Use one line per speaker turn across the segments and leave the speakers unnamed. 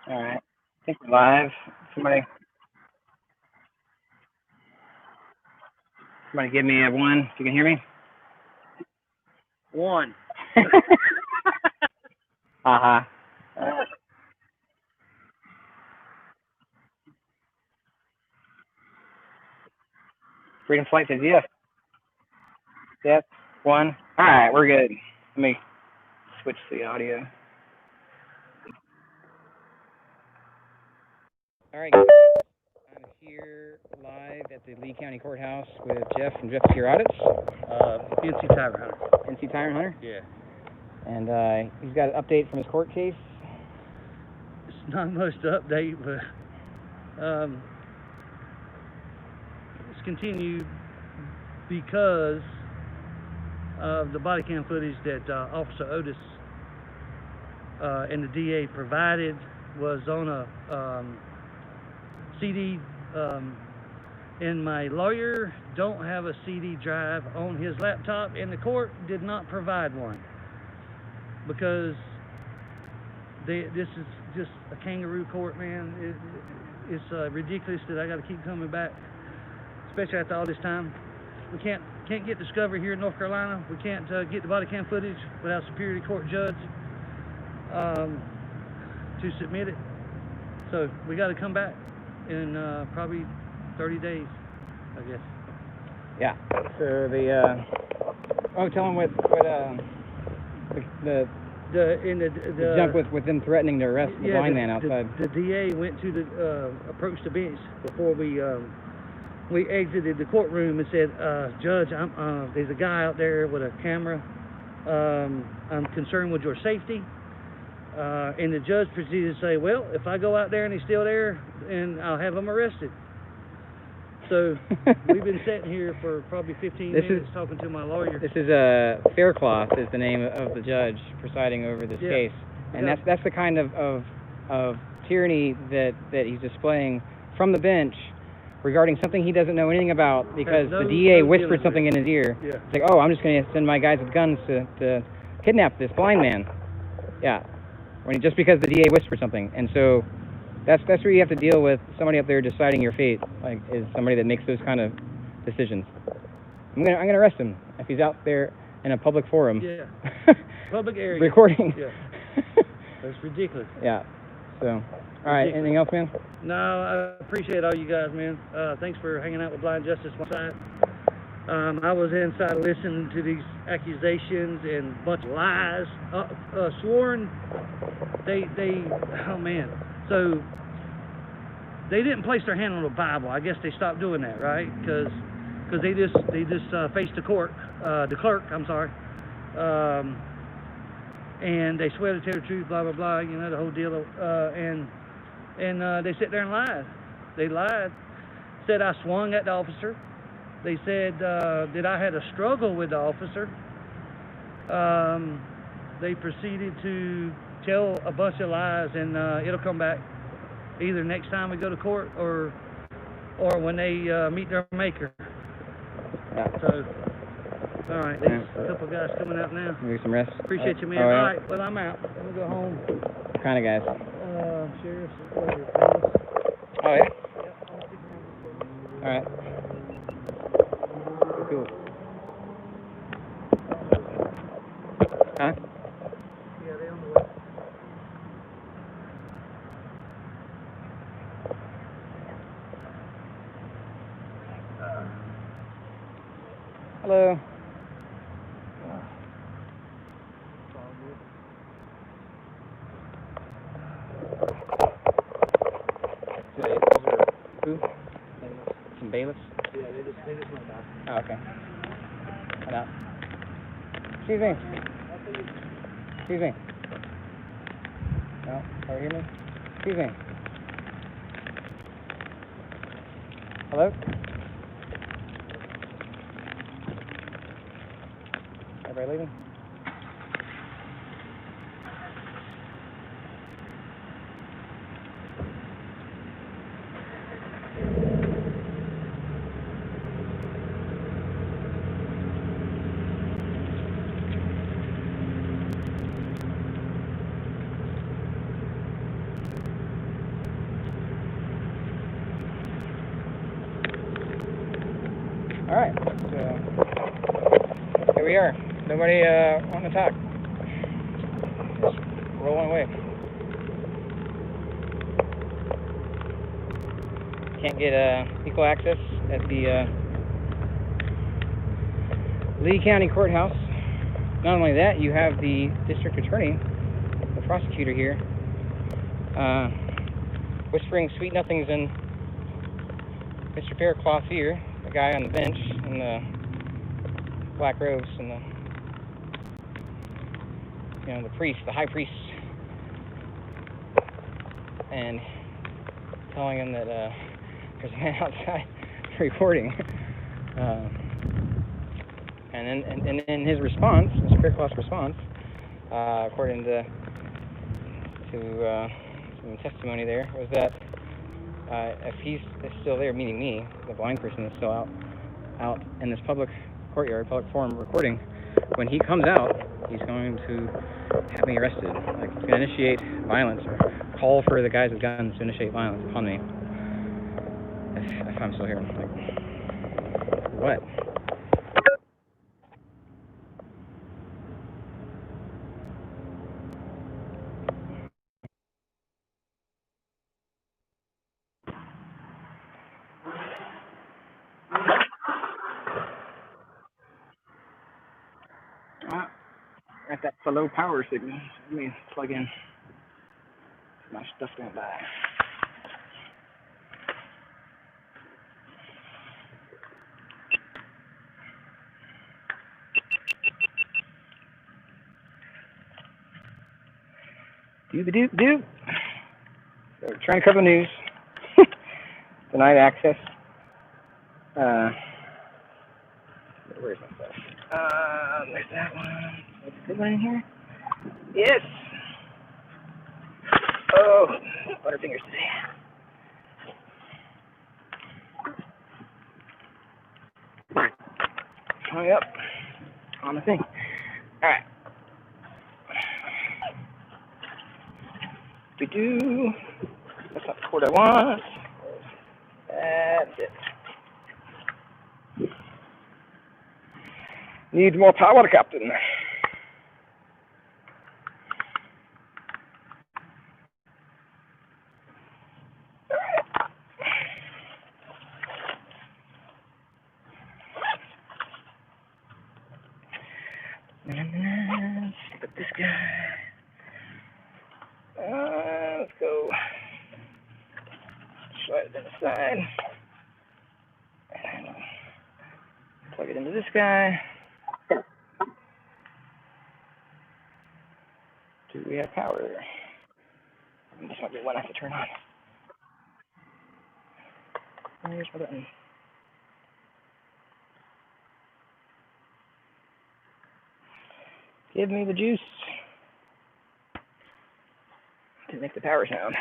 All right. I think we're live. Somebody give me a one if you can hear me.
One.
Uh-huh. Freedom Flight says yes. Yes. One. All right, we're good. Let me switch the audio. All right, guys. I'm here live at the Lee County Courthouse with Jeff from Jeff Tyrant.
NC Tyrant Hunter.
NC Tyrant Hunter.
Yeah.
And he's got an update from his court case.
It's not much to update, but it's continued because of the body cam footage that Officer Otis and the DA provided was on a CD, and my lawyer don't have a CD drive on his laptop, and the court did not provide one because this is just a kangaroo court, man. It's ridiculous that I got to keep coming back, especially after all this time. We can't get discovery here in North Carolina. We can't get the body cam footage without Superior Court judge to submit it. So we got to come back in probably 30 days, I guess.
Yeah. So tell him what the jump with them threatening to arrest the blind man outside.
The DA went to approach the bench before we exited the courtroom and said, Judge, there's a guy out there with a camera. I'm concerned with your safety. And the judge proceeded to say, well, if I go out there and he's still there, and I'll have him arrested. So we've been sitting here for probably 15 minutes talking to my lawyer.
This is Faircloth is the name of the judge presiding over this case, and that's the kind of tyranny that he's displaying from the bench regarding something he doesn't know anything about because the DA whispered something in his ear.
Yeah.
It's like, oh, I'm just going to send my guys with guns to kidnap this blind man. Yeah, just because the DA whispered something, and so. That's where you have to deal with somebody up there deciding your fate, like is somebody that makes those kind of decisions. I'm gonna arrest him if he's out there in a public forum.
Yeah. Public area.
Recording.
Yeah. That's ridiculous.
Yeah. So, all right. Anything else, man?
No, I appreciate all you guys, man. Thanks for hanging out with Blind Justice one side. I was inside listening to these accusations and a bunch of lies, sworn. Oh man. So they didn't place their hand on the Bible. I guess they stopped doing that, right? Because they just faced the clerk. I'm sorry, and they swear to tell the truth, blah blah blah. You know the whole deal. And they sit there and lied. They lied. Said I swung at the officer. They said that I had a struggle with the officer. They proceeded to tell a bunch of lies, and it'll come back either next time we go to court or when they meet their maker.
Yeah.
So, all right, there's a couple guys coming out now.
Maybe some rest.
Appreciate you, man. All right, well, I'm out. I'm gonna go home.
What kind of guys?
Sheriff.
Oh yeah. All right. Cool. Huh?
Yeah, they on the way.
Hello. Who? Some bailiffs?
Yeah, they just went by.
Oh, okay. Hold out. Excuse me. Excuse me. No? Can you hear me? Excuse me. Hello? Everybody leaving? All right, here we are. Nobody wanting to talk. Just rolling away. Can't get equal access at the Lee County Courthouse. Not only that, you have the district attorney, the prosecutor here, whispering sweet nothings in Mr. Faircloth's ear, the guy on the bench in the black robes and the, the priest, the high priest, and telling him that there's a man outside recording. And then his response, Mr. Faircloth's response, according to some testimony there, was that if he's still there, meaning me, the blind person is still out in this public courtyard, public forum recording, when he comes out, he's going to have me arrested. Like, he's going to initiate violence, or call for the guys with guns to initiate violence upon me if I'm still here. Like, what? Got that for low power signal. Let me plug in. My stuff don't die. Do. So we're trying to cover the news. Denied access. Where's my stuff? There's that one. There's a good one in here. Yes. Oh, butterfingers today. Hung up on the thing. All right. We do. That's not the cord I want. That's it. Needs more power, Captain. Put this guy. Let's go. Slide it inside. And plug it into this guy. Do we have power? This might be one I have to turn on. Where's my button? Give me the juice. Didn't make the power sound.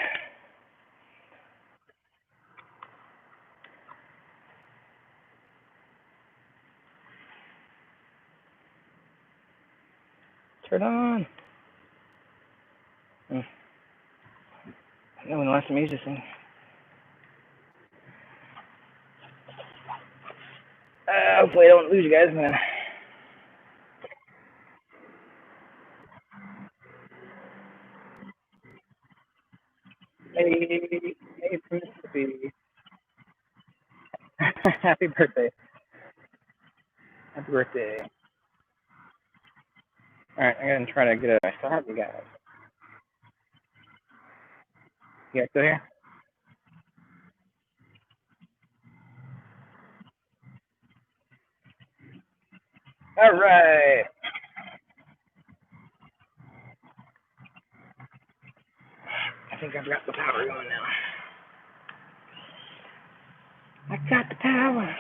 Turn on. I know when the last time I used this thing. Hopefully I don't lose you guys, man. Hey, from Mississippi. Happy birthday. Happy birthday. Alright, I'm gonna try to get I still have you guys. You guys still here? Alright. I think I've got the power going now. I got the power.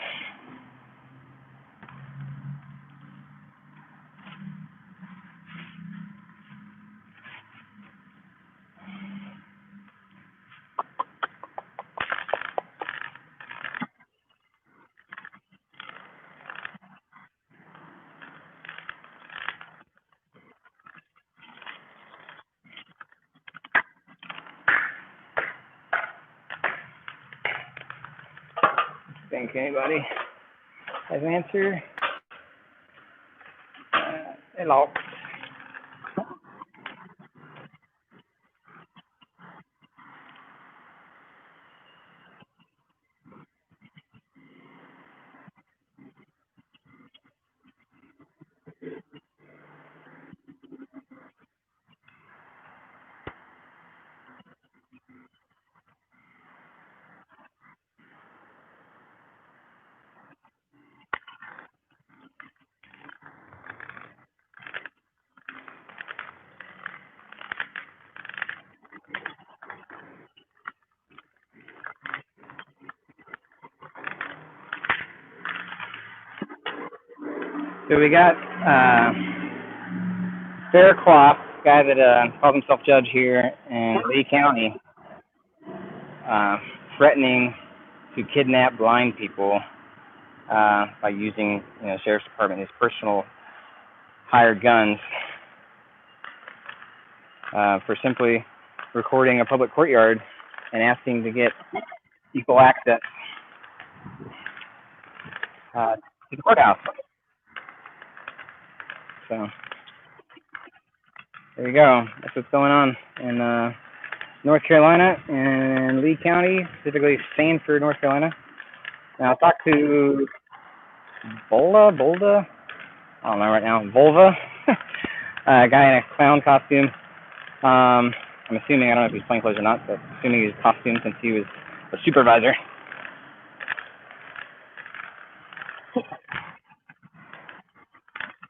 Think anybody? As an answer, it locked. So we got Faircloth, guy that calls himself judge here in Lee County, threatening to kidnap blind people by using, sheriff's department, his personal hired guns for simply recording a public courtyard and asking to get equal access to the courthouse. So there you go. That's what's going on in North Carolina and Lee County, specifically Sanford, North Carolina. Now I'll talk to Volva, I don't know right now, Volva, a guy in a clown costume. I'm assuming, I don't know if he's plain clothes or not, but assuming he's costume since he was a supervisor.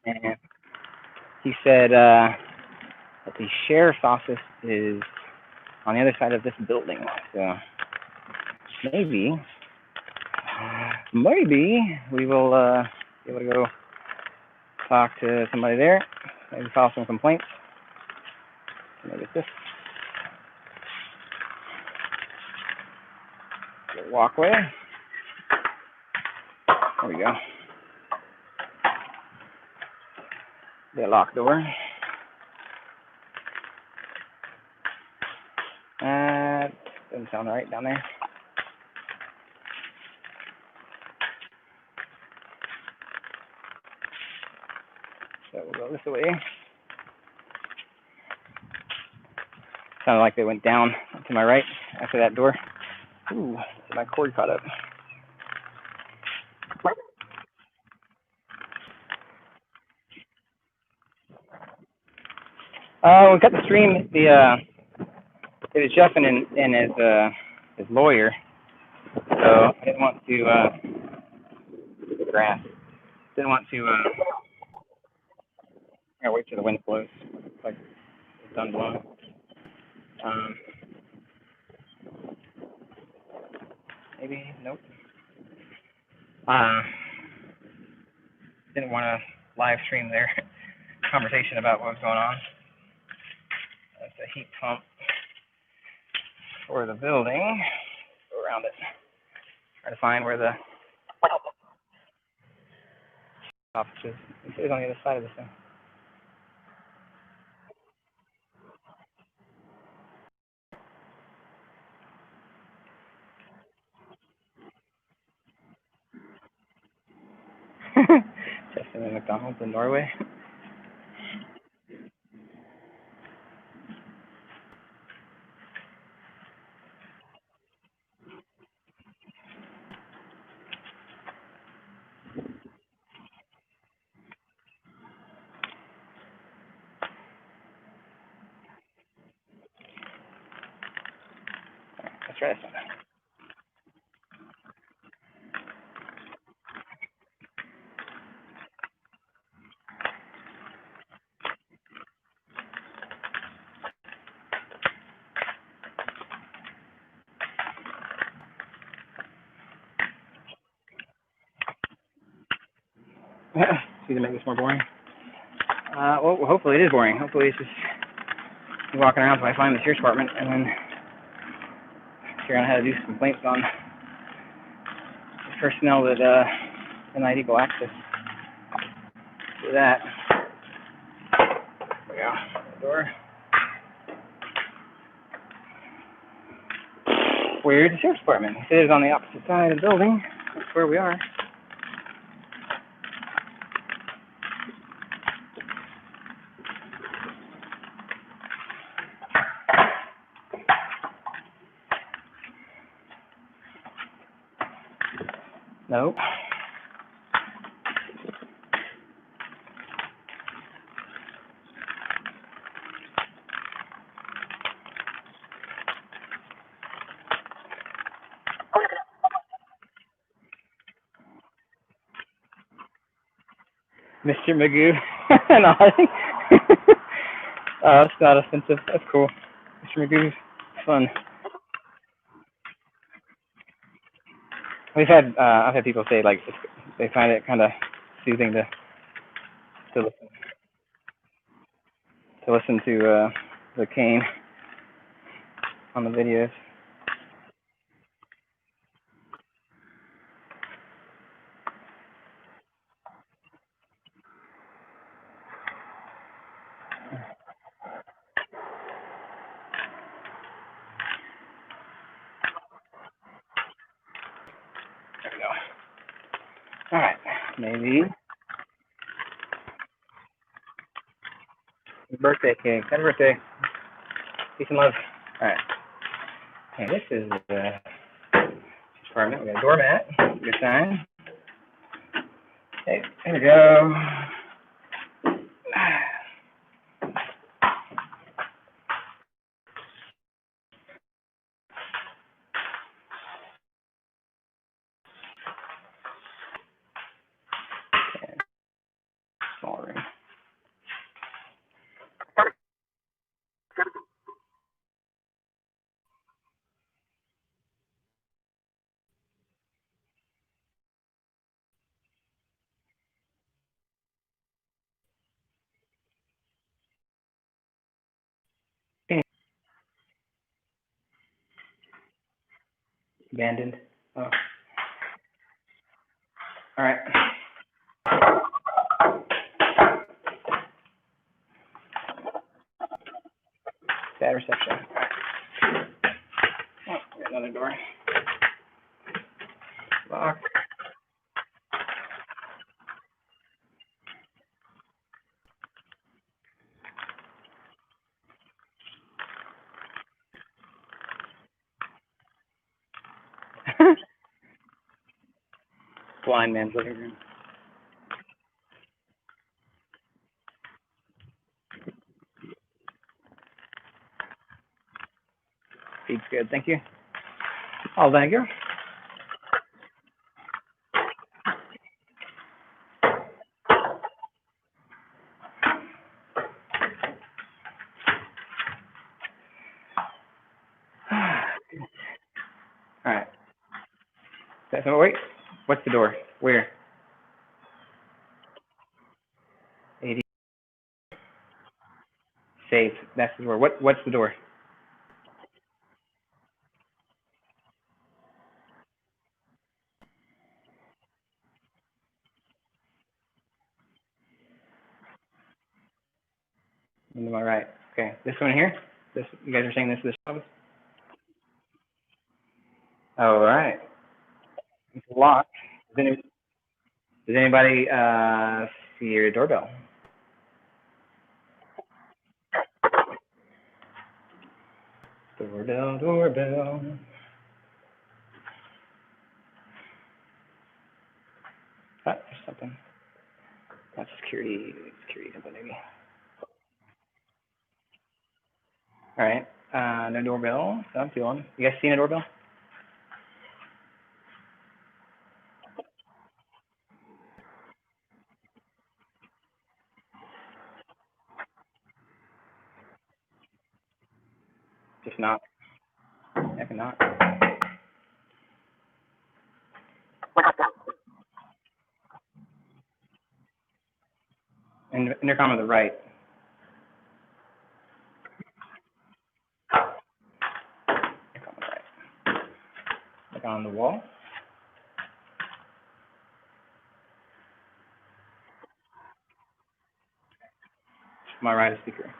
And he said that the sheriff's office is on the other side of this building. So maybe we will be able to go talk to somebody there, maybe file some complaints. Maybe it's this walkway. There we go. The locked door. Doesn't sound right down there. So we'll go this way. Sounded like they went down to my right after that door. Ooh, my cord caught up. We cut the stream. It was Jeff and his lawyer. So I didn't want to grass. Didn't want to wait till the wind blows. It's like it's done blowing. Maybe nope. Didn't want to live stream their conversation about what was going on. That's a heat pump for the building. Go around it. Try to find where the office is. It is on the other side of this thing. Justin and McDonald's in Norway. Let's try this one. See to make this more boring. Well, hopefully it is boring. Hopefully it's just walking around until I find the sheriff's department and then figure out how to do some complaints on the personnel that denied equal access to that. There we go. The door. Where's the sheriff's department? It is on the opposite side of the building. That's where we are. Nope. Mr. Magoo. Nodding. That's not offensive. That's cool. Mr. Magoo's fun. I've had people say like they find it kind of soothing to listen to the cane on the videos. There we go. All right, maybe birthday cake. Happy birthday. Peace and love. All right. Okay, this is the apartment. We got a doormat. Good sign. Okay, there we go. Okay, small room. Abandoned. Oh. All right. Bad reception. All right. Oh, we got another door. Lock. Blind man's living room. Feed's good. Thank you. Oh, thank you. All right. So wait. What's the door? Where? 80. Safe. That's the door. What's the door? To my right. Okay. This one here? This you guys are saying this is the shop? All right. It's locked. Does anybody see your doorbell? Doorbell, doorbell. Ah, there's something. That's security something maybe. All right. No doorbell. So I'm feeling. You guys seen a doorbell? Just knock. I can knock. And intercom on the right. Intercom on the right. Look on the wall. To my right is speaker.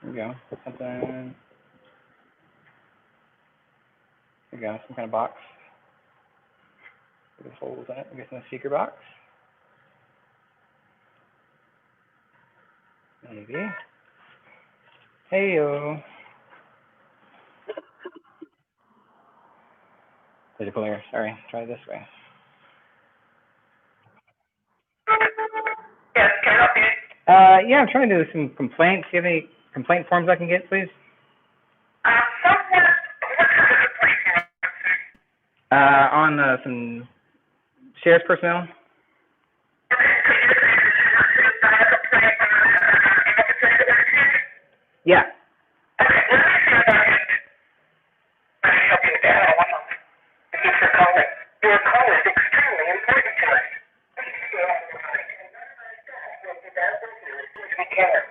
There we go. Put something. There we go. Some kind of box. There's holes in it. I guess in the speaker box. Maybe. Hey yo. Physical error. Sorry. Try this way.
Yes, can I help you?
Yeah, I'm trying to do some complaints. Do you have any complaint forms I can get, please?
Someone, what kind of complaint do you want, sir?
On some sheriff's personnel. Yeah.
Okay, let me see if I can help you with that. One moment. Thank you for calling. Your call is extremely important to us. Please stay on the line, and none of our staff will be back with you as soon as we can.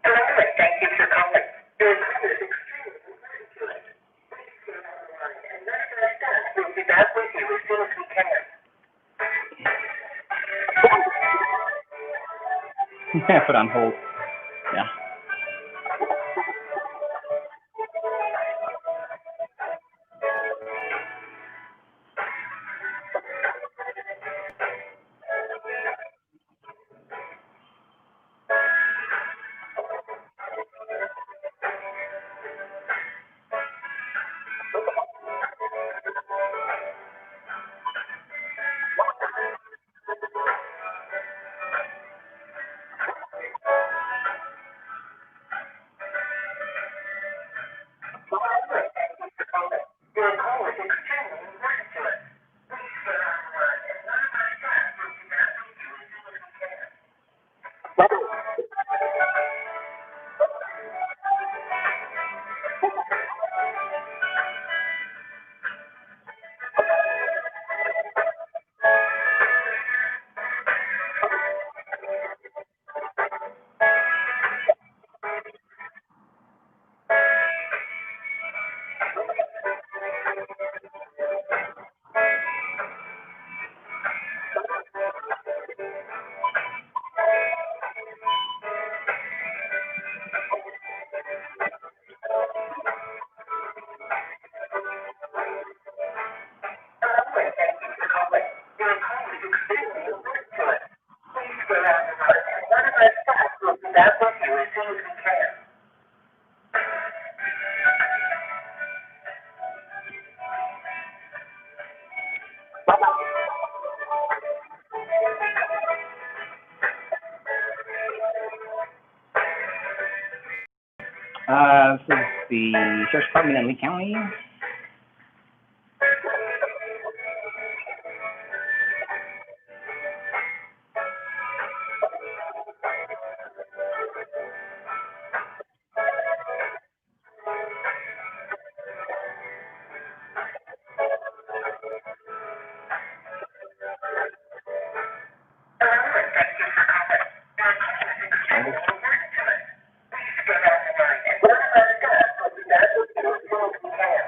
Hello, and thank you for calling. Your call is extremely important to us. Please stay on the line, and none of our staff will be back with you as soon as we can.
Put on hold. Yeah.
Your call is extremely important to us. Please stay on the line, and none of our staff will be back with you as soon as we can. Hello, and thank you for calling. Your call is extremely important to us. Please stay on the line, and one of our staff will be back with you as soon as we can.
This is the Sheriff's Department in Lee County.
Hello, and thank you for calling. Your call is extremely important to us. Please stay on the line, and one of our staff will be back with you as soon as we can.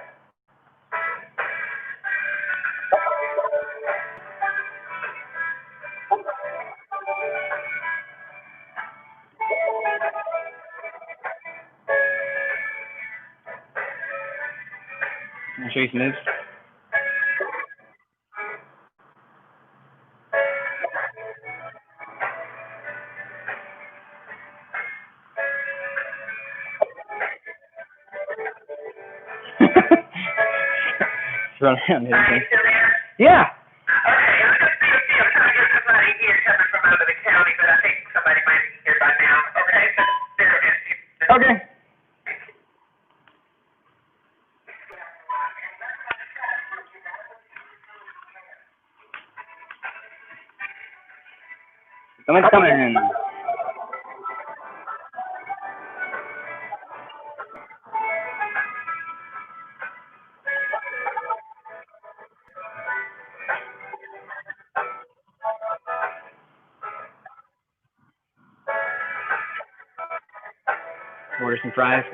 I'll show you some moves. Run around and
Are you
everything.
still there?
Yeah.
Okay, it was just me. I'm trying to get somebody here coming from out of the county, but I think somebody might be here by now. Okay, so there it is.
Okay. Someone's coming in. Order some fries.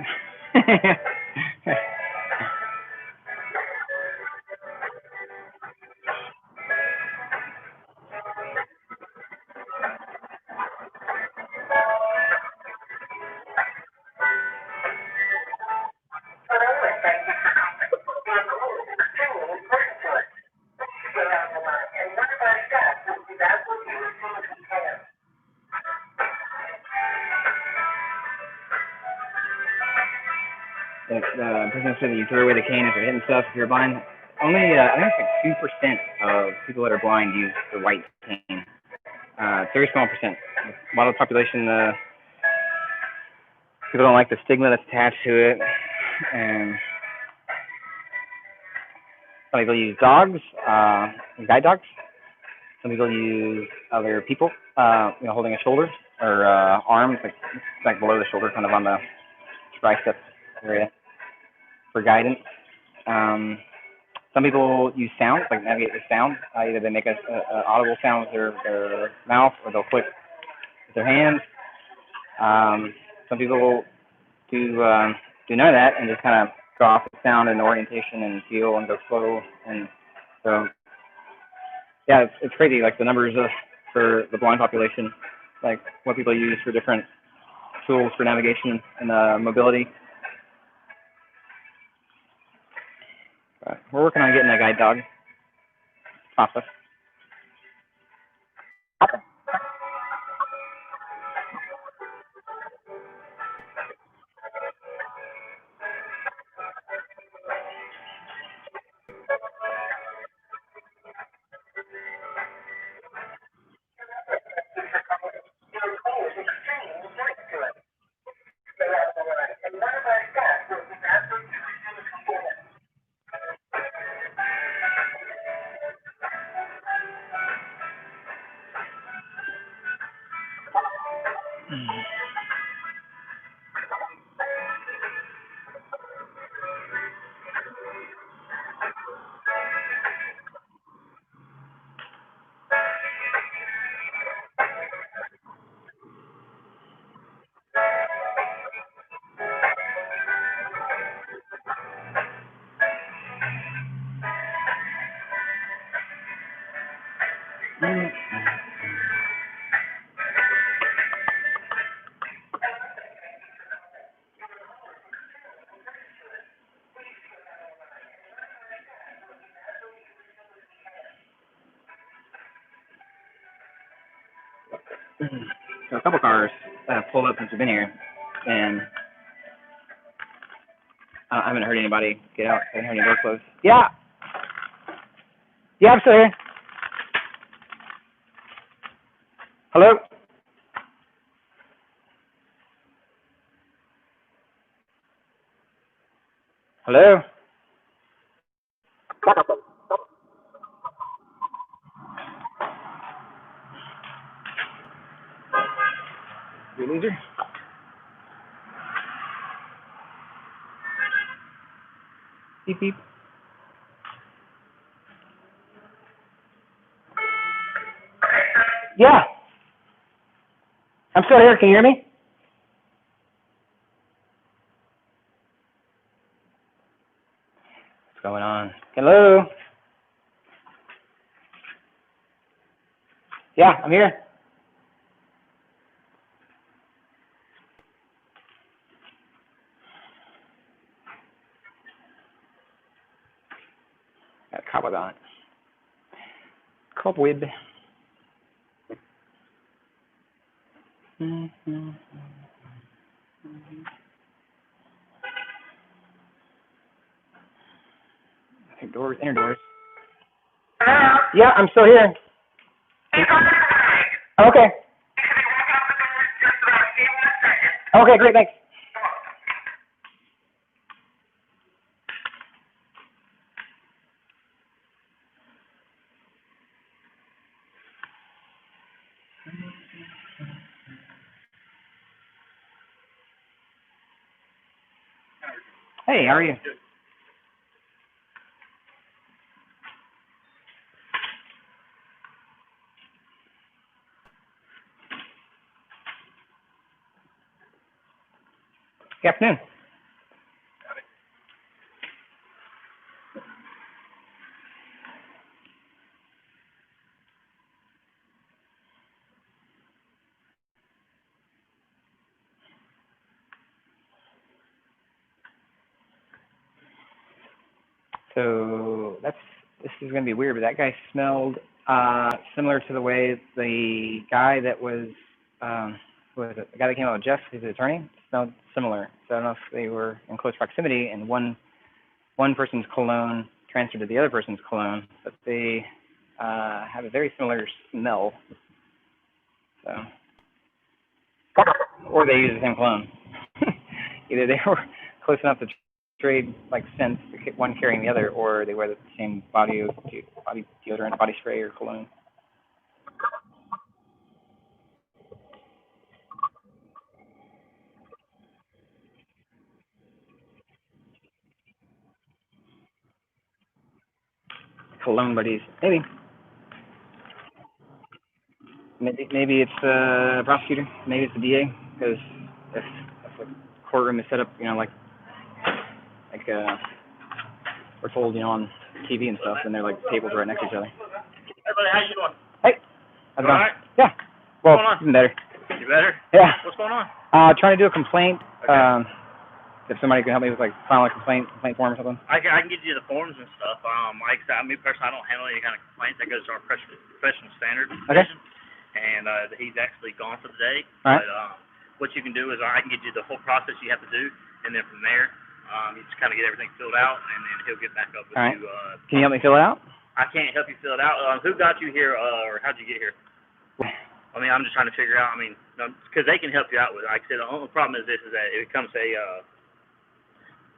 The person said that you throw away the cane if you're hitting stuff, if you're blind. Only, I think it's like 2% of people that are blind use the white cane. It's a very small percent. A lot of the population, people don't like the stigma that's attached to it. And some people use dogs, guide dogs. Some people use other people, holding a shoulder or arms, like below the shoulder, kind of on the tricep area for guidance. Some people use sounds, like navigate with sound. Either they make a audible sound with their mouth, or they'll click with their hands. Some people do none of that and just kind of go off with sound and orientation and feel and go slow. And so, yeah, it's crazy, like the numbers for the blind population, like what people use for different tools for navigation and mobility. But we're working on getting a guide dog. Papa. So a couple cars pulled up since we've been here, and I haven't heard anybody get out. I haven't heard any door close. Yeah. Yeah, I'm still here. Hello? Hello? You loser? Beep, beep. Yeah. I'm still here. Can you hear me? What's going on? Hello? Yeah, I'm here. Got a cobweb on it. Cobweb. I think doors, inner doors.
Hello?
Yeah, I'm still here.
He's on the side.
Okay.
He should be walking out the door in just about a few more seconds.
Okay, great, thanks.
Come on.
Hey, how are you? Good afternoon. So this is going to be weird, but that guy smelled similar to the way the guy that was, who was it? The guy that came out with Jeff, who's the attorney, smelled similar. So I don't know if they were in close proximity and one person's cologne transferred to the other person's cologne, but they have a very similar smell. So, or they use the same cologne. Either they were close enough to trade like scents, one carrying the other, or they wear the same body deodorant, body spray, or cologne. Cologne buddies, maybe. Maybe it's a prosecutor, maybe it's the DA, because if the courtroom is set up, like we're told, on TV and stuff, and they're like tables right next to each other.
Hey, buddy, how you doing?
Hey, how's it going?
All right?
Yeah. Well,
What's going on?
even better.
You better?
Yeah.
What's going on?
Trying to do a complaint.
Okay.
If somebody can help me with filing a complaint form or something.
I can get you the forms and stuff. Like I said, me personally, I don't handle any kind of complaints. That goes to our professional standards division. And he's actually gone for the day.
All right.
But what you can do is I can get you the whole process you have to do, and then from there, you just kind of get everything filled out, and then he'll get back up with
All right.
you.
Can you help me fill it out?
I can't help you fill it out. Who got you here, or how'd you get here? I mean, I'm just trying to figure out. I mean, because they can help you out with it. Like I said, the only problem is this: is that it becomes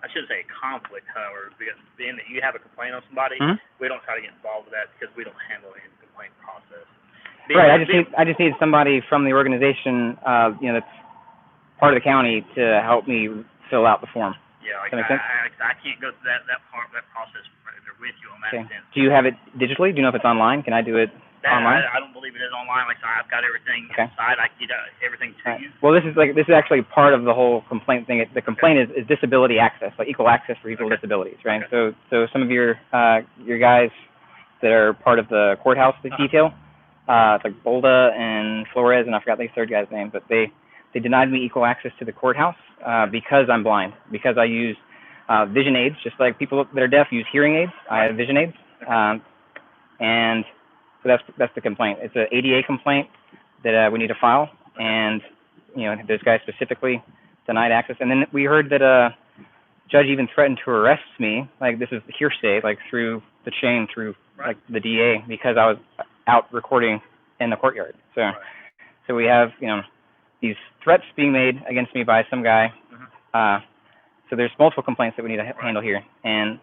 I shouldn't say a conflict, however, because being that you have a complaint on somebody, we don't try to get involved with that because we don't handle any complaint process.
Right. I just need somebody from the organization, that's part of the county to help me fill out the form.
Yeah, like
Does that make sense?
I can't go through that process with you on that
Okay.
sense.
Do you have it digitally? Do you know if it's online? Can I do it online?
I don't believe it is online. Like I've got everything
Okay.
inside. I can get everything to you.
Well, this is actually part of the whole complaint thing. The complaint is disability access, like equal access for people with disabilities, right?
Okay.
So some of your guys that are part of the courthouse detail, it's like Bolda and Flores, and I forgot the third guy's name, but they denied me equal access to the courthouse because I'm blind, because I use vision aids, just like people that are deaf use hearing aids. I have vision aids, and so that's the complaint. It's an ADA complaint that we need to file, and those guys specifically denied access. And then we heard that a judge even threatened to arrest me, like this is hearsay, like through the chain, through like the DA, because I was out recording in the courtyard. So we have these threats being made against me by some guy. So there's multiple complaints that we need to handle here. And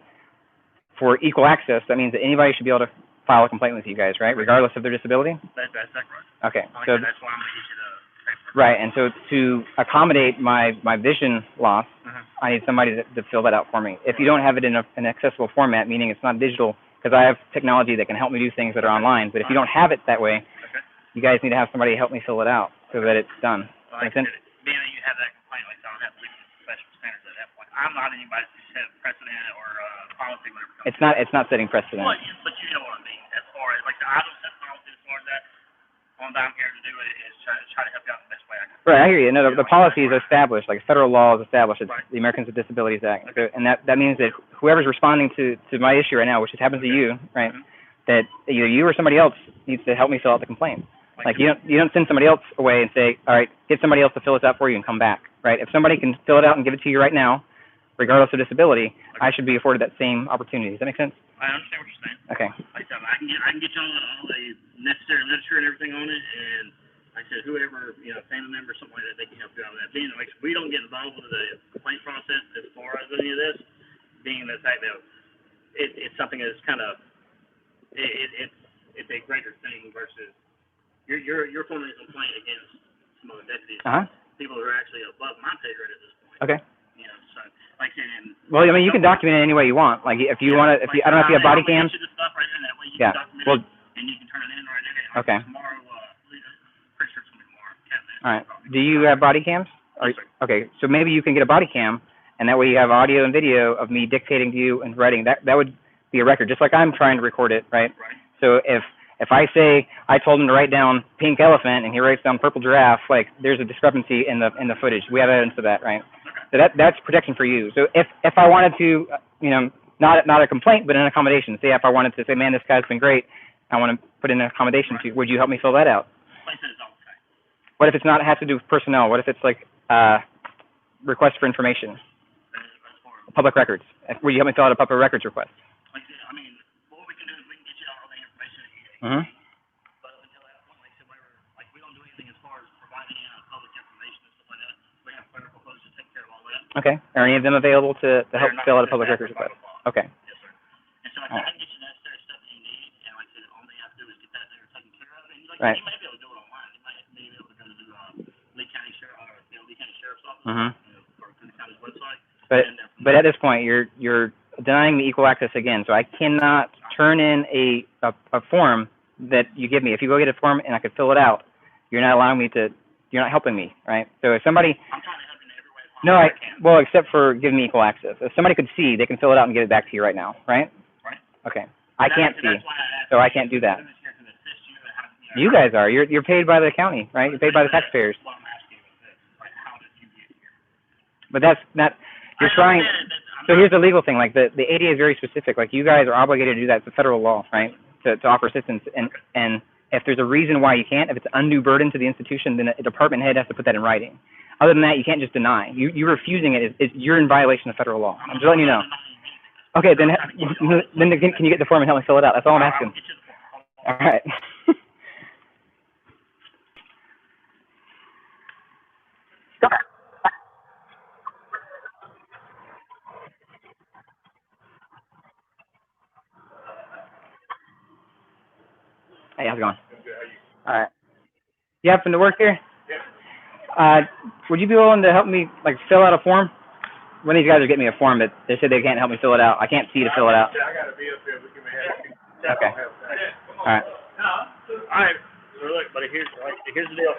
for equal access, that means that anybody should be able to file a complaint with you guys, right? Regardless of their disability?
That's correct.
Okay.
Like
So
that's why I'm gonna get you the paper.
right, and so to accommodate my vision loss, I need somebody to fill that out for me. If you don't have it in an accessible format, meaning it's not digital, because I have technology that can help me do things that are online, but if you don't have it that way, you guys need to have somebody help me fill it out so that it's done.
Well, like I said, being that you have that complaint, like I don't have to leave it to professional standards at that point. I'm not anybody to set precedent or policy, whatever.
It's not setting precedent.
Well, but you know what I mean. As far as like I don't set policy as far as that. All I'm here to do is try to help you out in the best way I can.
Right, I hear you. No, the policy is established, like federal law is established. It's the Americans with Disabilities Act, and that means that whoever's responding to my issue right now, which happens to you, right, that either you or somebody else needs to help me fill out the complaint. Like you don't send somebody else away and say, all right, get somebody else to fill this out for you and come back, right? If somebody can fill it out and give it to you right now, regardless of disability, I should be afforded that same opportunity. Does that make sense?
I understand what you're saying.
Okay.
Like I said, I can get you all the necessary literature and everything on it, and like I said, whoever, family member, something like that, they can help you out with that. Being like we don't get involved with the complaint process as far as any of this, being the fact that it's something that's kind of it's a greater thing versus you're forming a complaint against some other deputies, people who are actually above my pay grade at this point.
Okay.
So like I said,
well, I mean, you can document it any way you want. Like if you want to, I don't know if you have body cams.
Yeah. Well, and you can turn it in right there.
Okay.
Tomorrow, pretty sure it's gonna be tomorrow.
All right. Do you have body cams Okay, so maybe you can get a body cam, and that way you have audio and video of me dictating to you and writing. That would be a record, just like I'm trying to record it, right?
Right.
So if I say I told him to write down pink elephant and he writes down purple giraffe, like there's a discrepancy in the footage. We have evidence of that, right? So that's protection for you. So if I wanted to, you know, not a complaint, but an accommodation. Say if I wanted to say, man, this guy's been great, I want to put in an accommodation to you. Would you help me fill that out? What if it's not, it has to do with personnel? What if it's like request for information? Public records. Would you help me fill out a public records request?
I mean, what we can do is we can get you all the information that you need.
Mm-hmm.
But until that point, like I said, like we don't do anything as far as providing public information and stuff like that. We have clerical folks to take care of all that.
Okay. Are any of them available to help fill out a public records request? Okay.
Yes, sir. And so I can get you the necessary stuff that you need, and like I said, all they have to do is get that there taken care of. And like
right.
You may be able to do it online. You might be able to go to Lee County Sheriff's Office,
Mm-hmm.
Or to the county's website.
But at this point, you're denying me equal access again. So I cannot turn in a form that you give me. If you go get a form and I could fill it out, you're not allowing me to. You're not helping me, right? So if somebody.
I'm trying to help you in every way possible.
Well, except for giving me equal access. If somebody could see, they can fill it out and give it back to you right now, right?
Right.
Okay. I can't see, so I can't do that. You guys are. You're paid by the county, right? You're paid by the taxpayers.
What I'm asking you is this: like, how did you get here?
But that's not. You're trying. So here's the legal thing. Like the ADA is very specific. Like you guys are obligated to do that. It's a federal law, right? To offer assistance. And if there's a reason why you can't, if it's an undue burden to the institution, then a department head has to put that in writing. Other than that, you can't just deny. You refusing it is you're in violation of federal law. I'm just letting you know. Okay, then can you get the form and help me fill it out? That's all I'm asking. All right. Hey, how's it going? All right. You happen to work here? Yeah. Would you be willing to help me like fill out a form? One of these guys are getting me a form, but they said they can't help me fill it out. I can't see to fill it out.
I gotta be up here. We can have you.
Okay. All right.
All right. So look, buddy, here's the deal.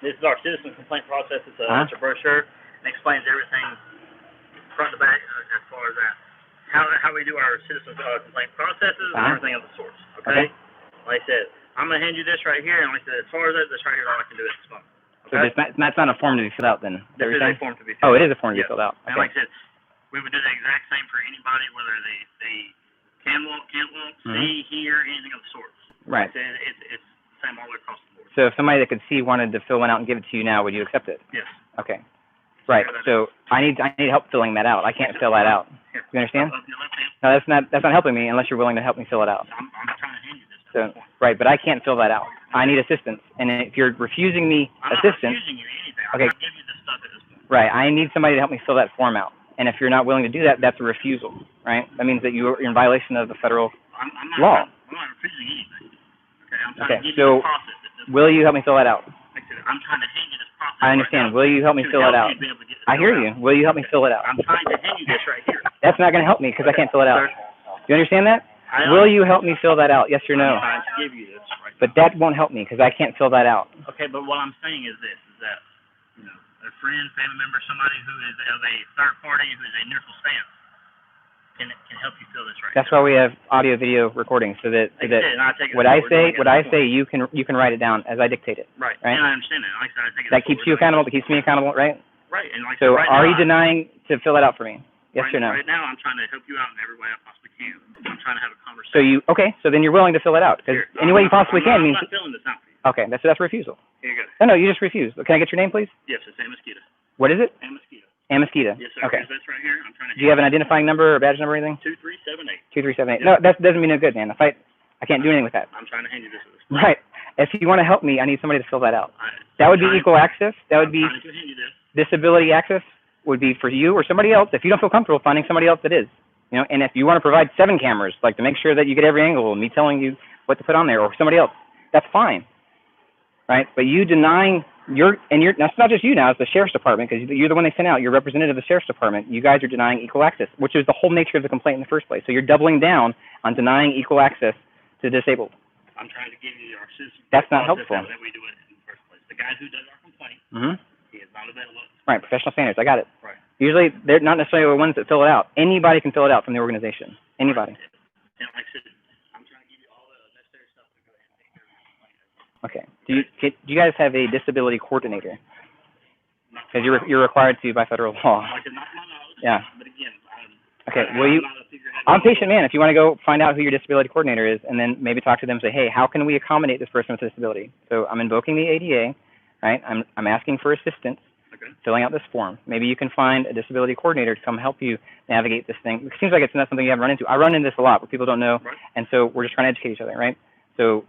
This is our citizen complaint process. It's a brochure and explains everything front to back as far as that. How we do our citizen complaint processes and everything of the sorts. Okay? Like I said, I'm gonna hand you this right here, and like I said, as far as this right here, all I can do is this month. Okay?
So that's not a form to be filled out then?
This is a form to be filled out.
Oh, it is a form to be filled out. Okay.
And like I said, we would do the exact same for anybody, whether they can walk, can't walk, see, hear, anything of the sorts.
Right.
Like I said, it's the same all the way across the board.
So if somebody that could see wanted to fill one out and give it to you now, would you accept it?
Yes.
Okay. Right. So I need help filling that out. I can't fill that out.
Here.
You understand?
Up your left hand.
No, that's not helping me unless you're willing to help me fill it out.
I'm trying to hand you this.
So right, but I can't fill that out. I need assistance. And if you're refusing me assistance,
I'm not refusing you anything.
Okay.
I'm not giving you this stuff at this point.
Right, I need somebody to help me fill that form out. And if you're not willing to do that, that's a refusal, right? That means that you're in violation of the federal law.
I'm not refusing anything. Okay, I'm trying to give you
so
the process.
will you help me fill that out?
Like I said, I'm trying to hand you this process.
I understand. Will you help me fill it out? I hear you. Will you help me fill it out?
I'm trying to hand you this right here.
That's not going to help me because I can't fill it out.
Sir,
You understand that? Will you help me fill that out? Yes or no?
I'm trying to give you this right
But that won't help me because I can't fill that out.
Okay, but what I'm saying is this, is that, you know, a friend, family member, somebody who is of a third party who is a neutral stance can help you fill this right.
That's why we have audio video recording so that what I say you can write it down as I dictate it.
Right.
Right?
And I understand that. Like I said, I think
That keeps you accountable, that keeps me accountable, right?
Right. And like
So
right
are
now,
you denying to fill that out for me? Yes or no?
Right now I'm trying to help you out in every way I possibly can. I'm trying to have a conversation.
So then you're willing to fill it out because any way you possibly can means.
I'm not filling this out for you.
Okay, that's a refusal.
Here you go.
No, you just refuse. Can I get your name, please?
Yes, it's Amosquita.
What is it?
Amosquita.
Amosquita.
Yes, sir.
Okay.
That's right here. I'm trying to.
Do you have an identifying number or badge number or anything?
2378.
2378. No, that doesn't mean no good, man. I can't do anything with that.
I'm trying to hand you this.
Right. If you want to help me, I need somebody to fill that out. That would be equal access. That would be
I'm trying to hand you this.
disability access would be for you or somebody else. If you don't feel comfortable finding somebody else that is, you know, and if you want to provide 7 cameras, like to make sure that you get every angle and me telling you what to put on there or somebody else, that's fine. Right. But you denying that's not just you now, it's the sheriff's department because you're the one they sent out. You're representative of the sheriff's department. You guys are denying equal access, which is the whole nature of the complaint in the first place. So you're doubling down on denying equal access to disabled.
I'm trying to give you our system.
That's not helpful.
That we do it in the first place. The guy who does our complaint, he is fundamental.
Right, professional standards. I got it.
Right.
Usually, they're not necessarily the ones that fill it out. Anybody can fill it out from the organization. Anybody.
And like I said, I'm trying to give you all the necessary stuff to go ahead and take care of your complaint.
Okay. Do you guys have a disability coordinator? Because you're required to by federal law.
Like, not my knowledge.
Yeah.
But again,
Okay. Well, I'm patient man. If you want to go find out who your disability coordinator is, and then maybe talk to them and say, hey, how can we accommodate this person with a disability? So I'm invoking the ADA, right? I'm asking for assistance, filling out this form. Maybe you can find a disability coordinator to come help you navigate this thing. It seems like it's not something you haven't run into. I run into this a lot where people don't know, and so we're just trying to educate each other, right? So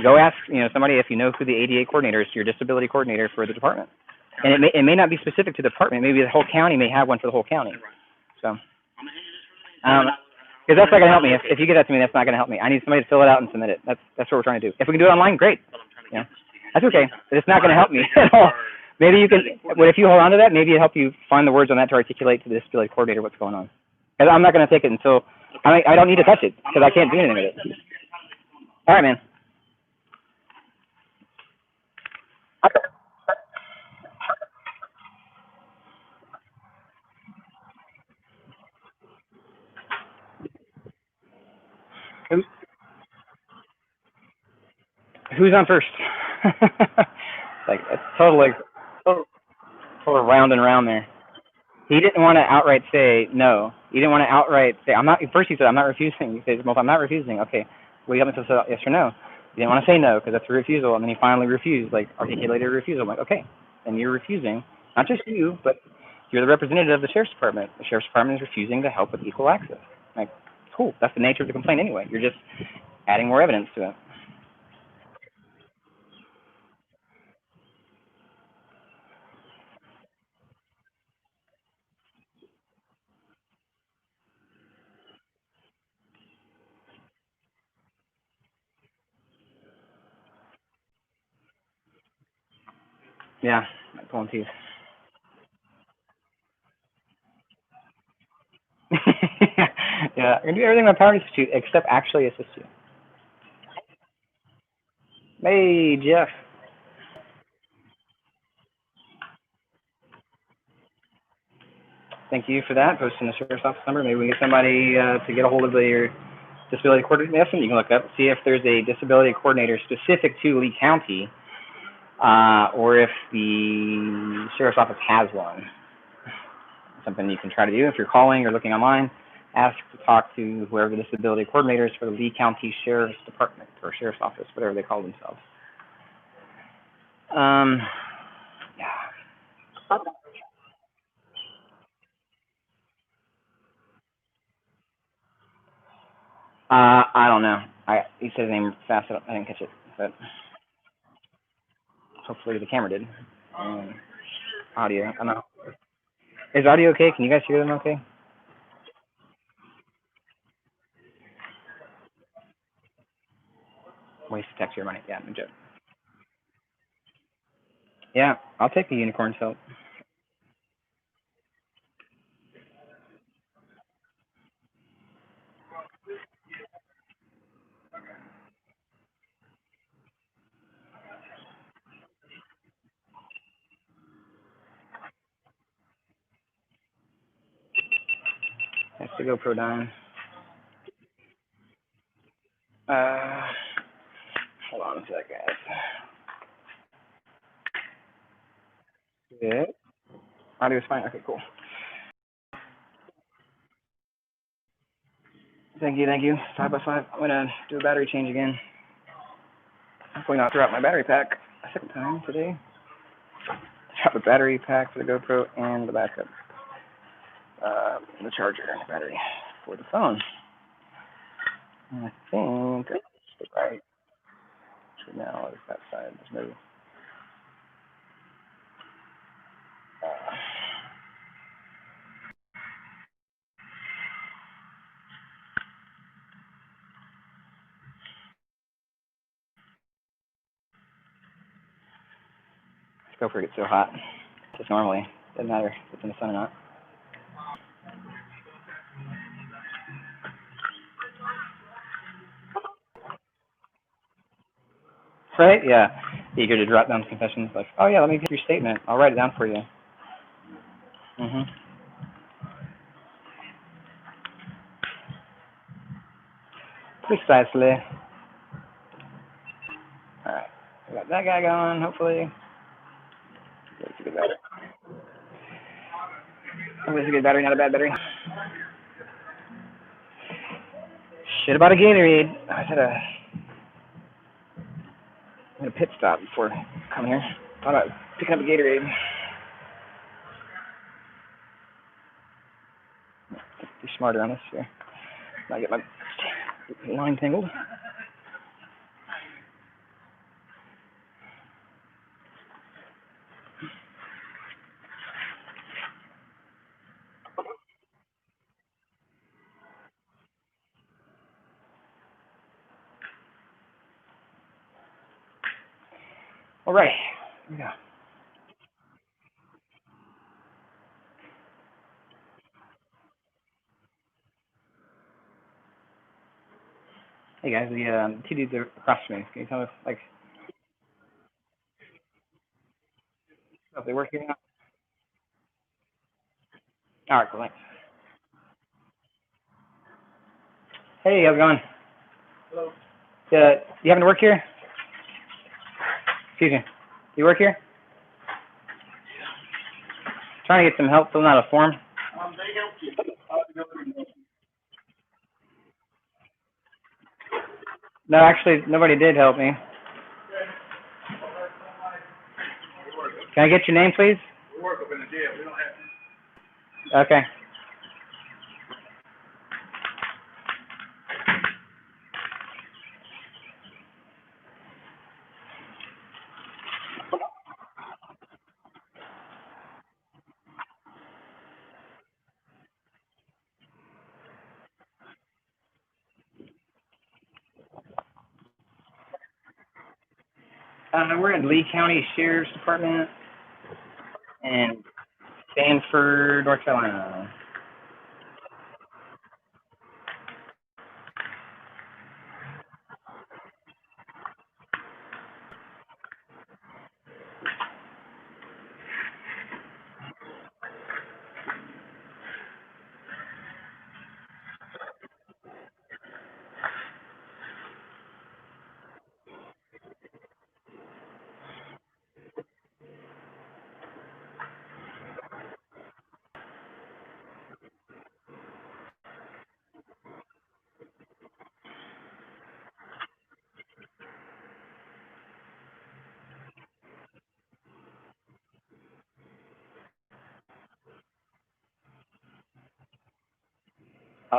go ask, somebody if you know who the ADA coordinator is, your disability coordinator for the department. And it may not be specific to the department. Maybe the whole county may have one for the whole county. So, because that's not going to help me. If you get that to me, that's not going to help me. I need somebody to fill it out and submit it. That's what we're trying to do. If we can do it online, great. That's okay. But it's not going to help me at all. Maybe you can. Well, if you hold on to that, maybe it'll help you find the words on that to articulate to the disability coordinator what's going on. Because I'm not going to take it until I don't need to touch it because I can't do anything with it. All right, man. Who's on first? Like it's total round and round there. He didn't want to outright say no. He didn't want to outright say I'm not. First he said I'm not refusing. He said, well, I'm not refusing. Okay, well you got me to say yes or no. He didn't want to say no because that's a refusal, and then he finally refused, like articulated a refusal. I'm like, okay, and you're refusing. Not just you, but you're the representative of the sheriff's department. The sheriff's department is refusing to help with equal access. I'm like, cool. That's the nature of the complaint anyway. You're just adding more evidence to it. Yeah, pulling teeth. Yeah, I'm gonna do everything in my power to assist you, except actually assist you. Hey, Jeff. Thank you for that. Posting the sheriff's office number. Maybe we can get somebody to get a hold of your disability coordinator. That's something you can look up. See if there's a disability coordinator specific to Lee County, or if the sheriff's office has one. Something you can try to do if you're calling or looking online. Ask to talk to whoever the disability coordinator is for the Lee County Sheriff's Department or Sheriff's Office, whatever they call themselves. Yeah. I don't know. He said his name fast. I didn't catch it, but hopefully the camera did. Audio. I don't know. Is audio okay? Can you guys hear them okay? Waste taxpayer money. Yeah, no joke. Yeah, I'll take the unicorn soap. That's the GoPro dying. Hold on a sec, guys. Good. Audio's fine. Okay, cool. Thank you, thank you. 5x5. I'm gonna do a battery change again. Hopefully not throw out my battery pack a second time today. Drop the battery pack for the GoPro and the backup. The charger and the battery for the phone. And I think that's the right. So now it's that side. There's no. This GoPro gets so hot. Just normally. Doesn't matter if it's in the sun or not. Right? Yeah. Eager to drop down confessions, like, oh yeah, let me get your statement. I'll write it down for you. Precisely. All right, we got that guy going. Hopefully, it's a good battery. Hopefully, it's a good battery, not a bad battery. Shit about a Gatorade. I had a pit stop before coming here. Thought about picking up a Gatorade. Be smarter on this here. I get my line tangled. All right. Here we go. Hey guys, the two dudes are across from me. Can you tell us, like, if they work here now? All right, cool, thanks. Hey, how's it going?
Hello.
You happen to work here? Excuse me. Do you work here? Trying to get some help filling out a form.
They help you.
No, actually, nobody did help me. Can I get your name, please?
We work up in the jail. We don't have to.
Okay. We're in Lee County Sheriff's Department in Sanford, North Carolina.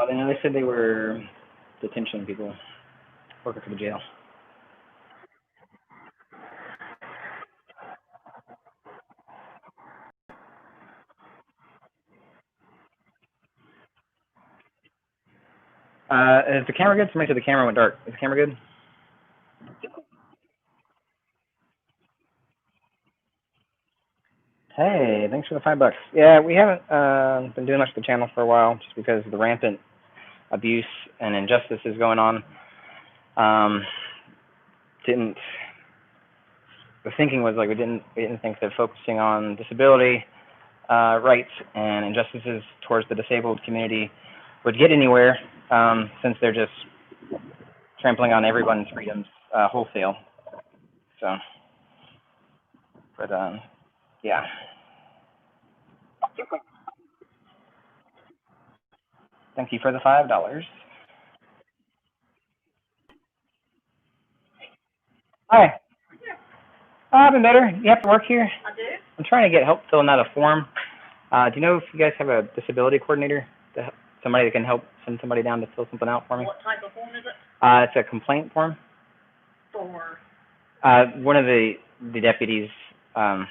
They said they were detention people working for the jail. Is the camera good? Somebody said the camera went dark. Is the camera good? Hey, thanks for the $5. Yeah, we haven't been doing much with the channel for a while, just because the rampant abuse and injustice is going on. The thinking was like we didn't think that focusing on disability rights and injustices towards the disabled community would get anywhere, since they're just trampling on everyone's freedoms wholesale. So, but yeah. Thank you for the $5. Hi. I've been better. You have to work here?
I do.
I'm trying to get help filling out a form. Do you know if you guys have a disability coordinator, somebody that can help send somebody down to fill something out for me?
What type of form is it?
It's a complaint form.
For?
One of the deputies, and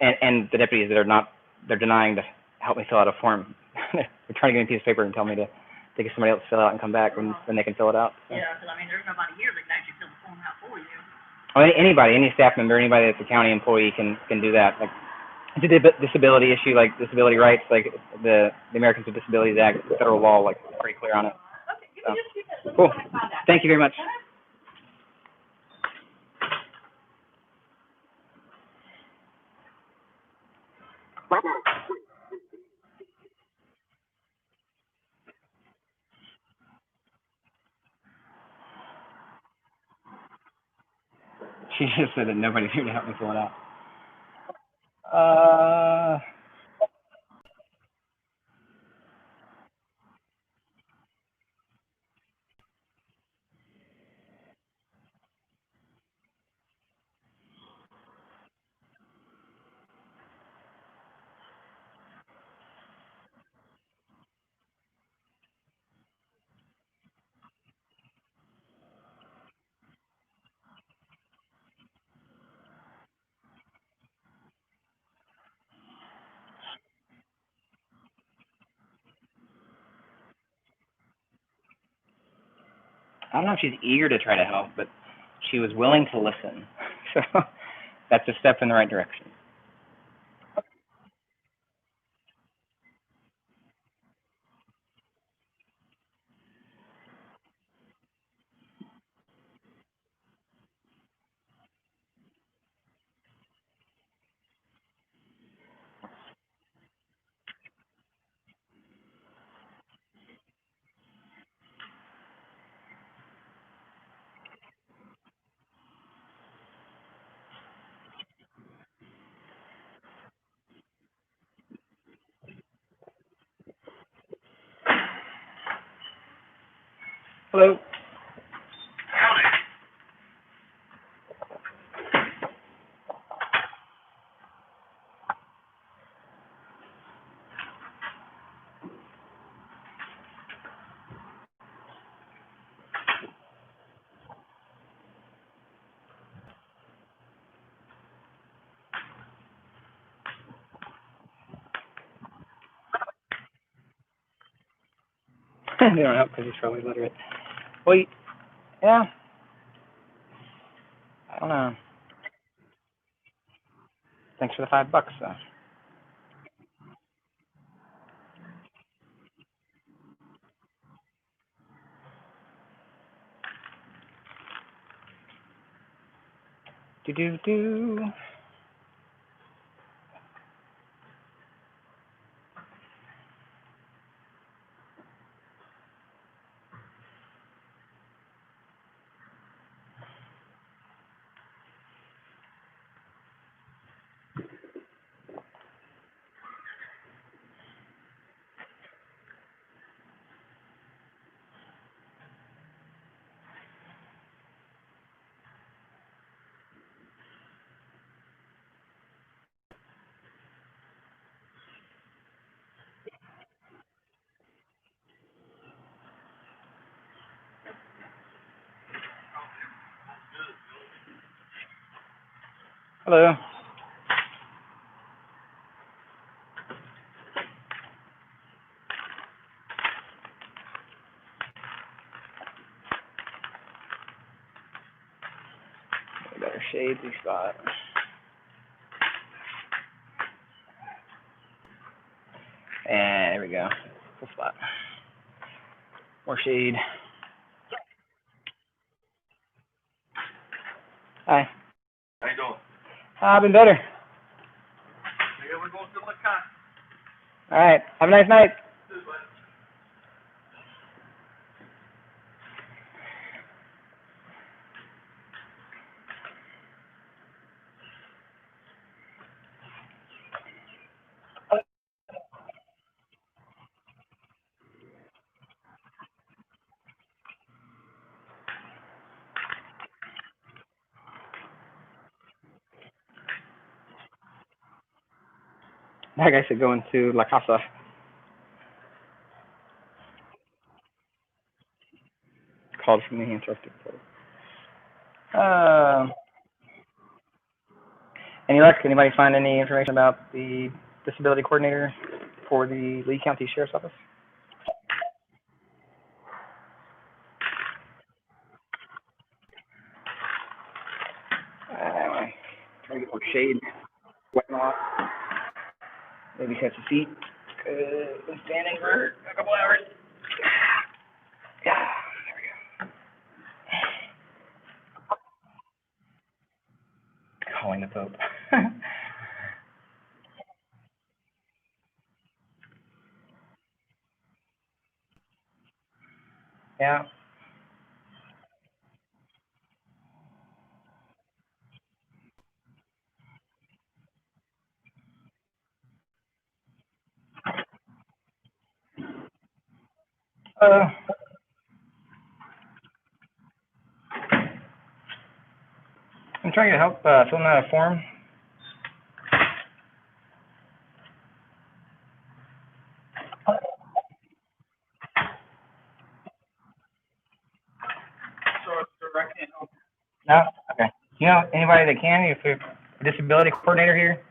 the deputies that are not, they're denying to help me fill out a form. They're trying to give me a piece of paper and tell me to get somebody else to fill it out and come back when they can fill it out. So.
Yeah, because I mean, there's nobody here that can actually fill the form out for you.
Well, anybody, any staff member, anybody that's a county employee can do that. Like, it's a disability issue, like disability rights, like the Americans with Disabilities Act, federal law, like pretty clear on it.
Okay, give me just a few minutes. Let me
Cool.
try and find out.
Thank you very much. She just said that nobody's here to help me pull it out. Uh, I don't know if she's eager to try to help, but she was willing to listen. So that's a step in the right direction. Hello. They don't help because he's probably illiterate. Well, yeah. I don't know. Thanks for the $5, though. Do. Hello. Better shade the spot. And there we go. Full spot. More shade. Hi.
How you doing?
I've been better.
Yeah, we're going to the car.
All right. Have a nice night. That guy said going to La Casa. Called from the Antarctic Pole. Any luck? Anybody find any information about the disability coordinator for the Lee County Sheriff's Office? Trying to get more shade. Sweating a lot. Maybe catch a seat. I've been standing for a couple hours. Yeah, there we go. Calling the Pope. Yeah. Uh, I'm trying to help filling out a form. No? Okay. You know anybody that can? If you're a disability coordinator here?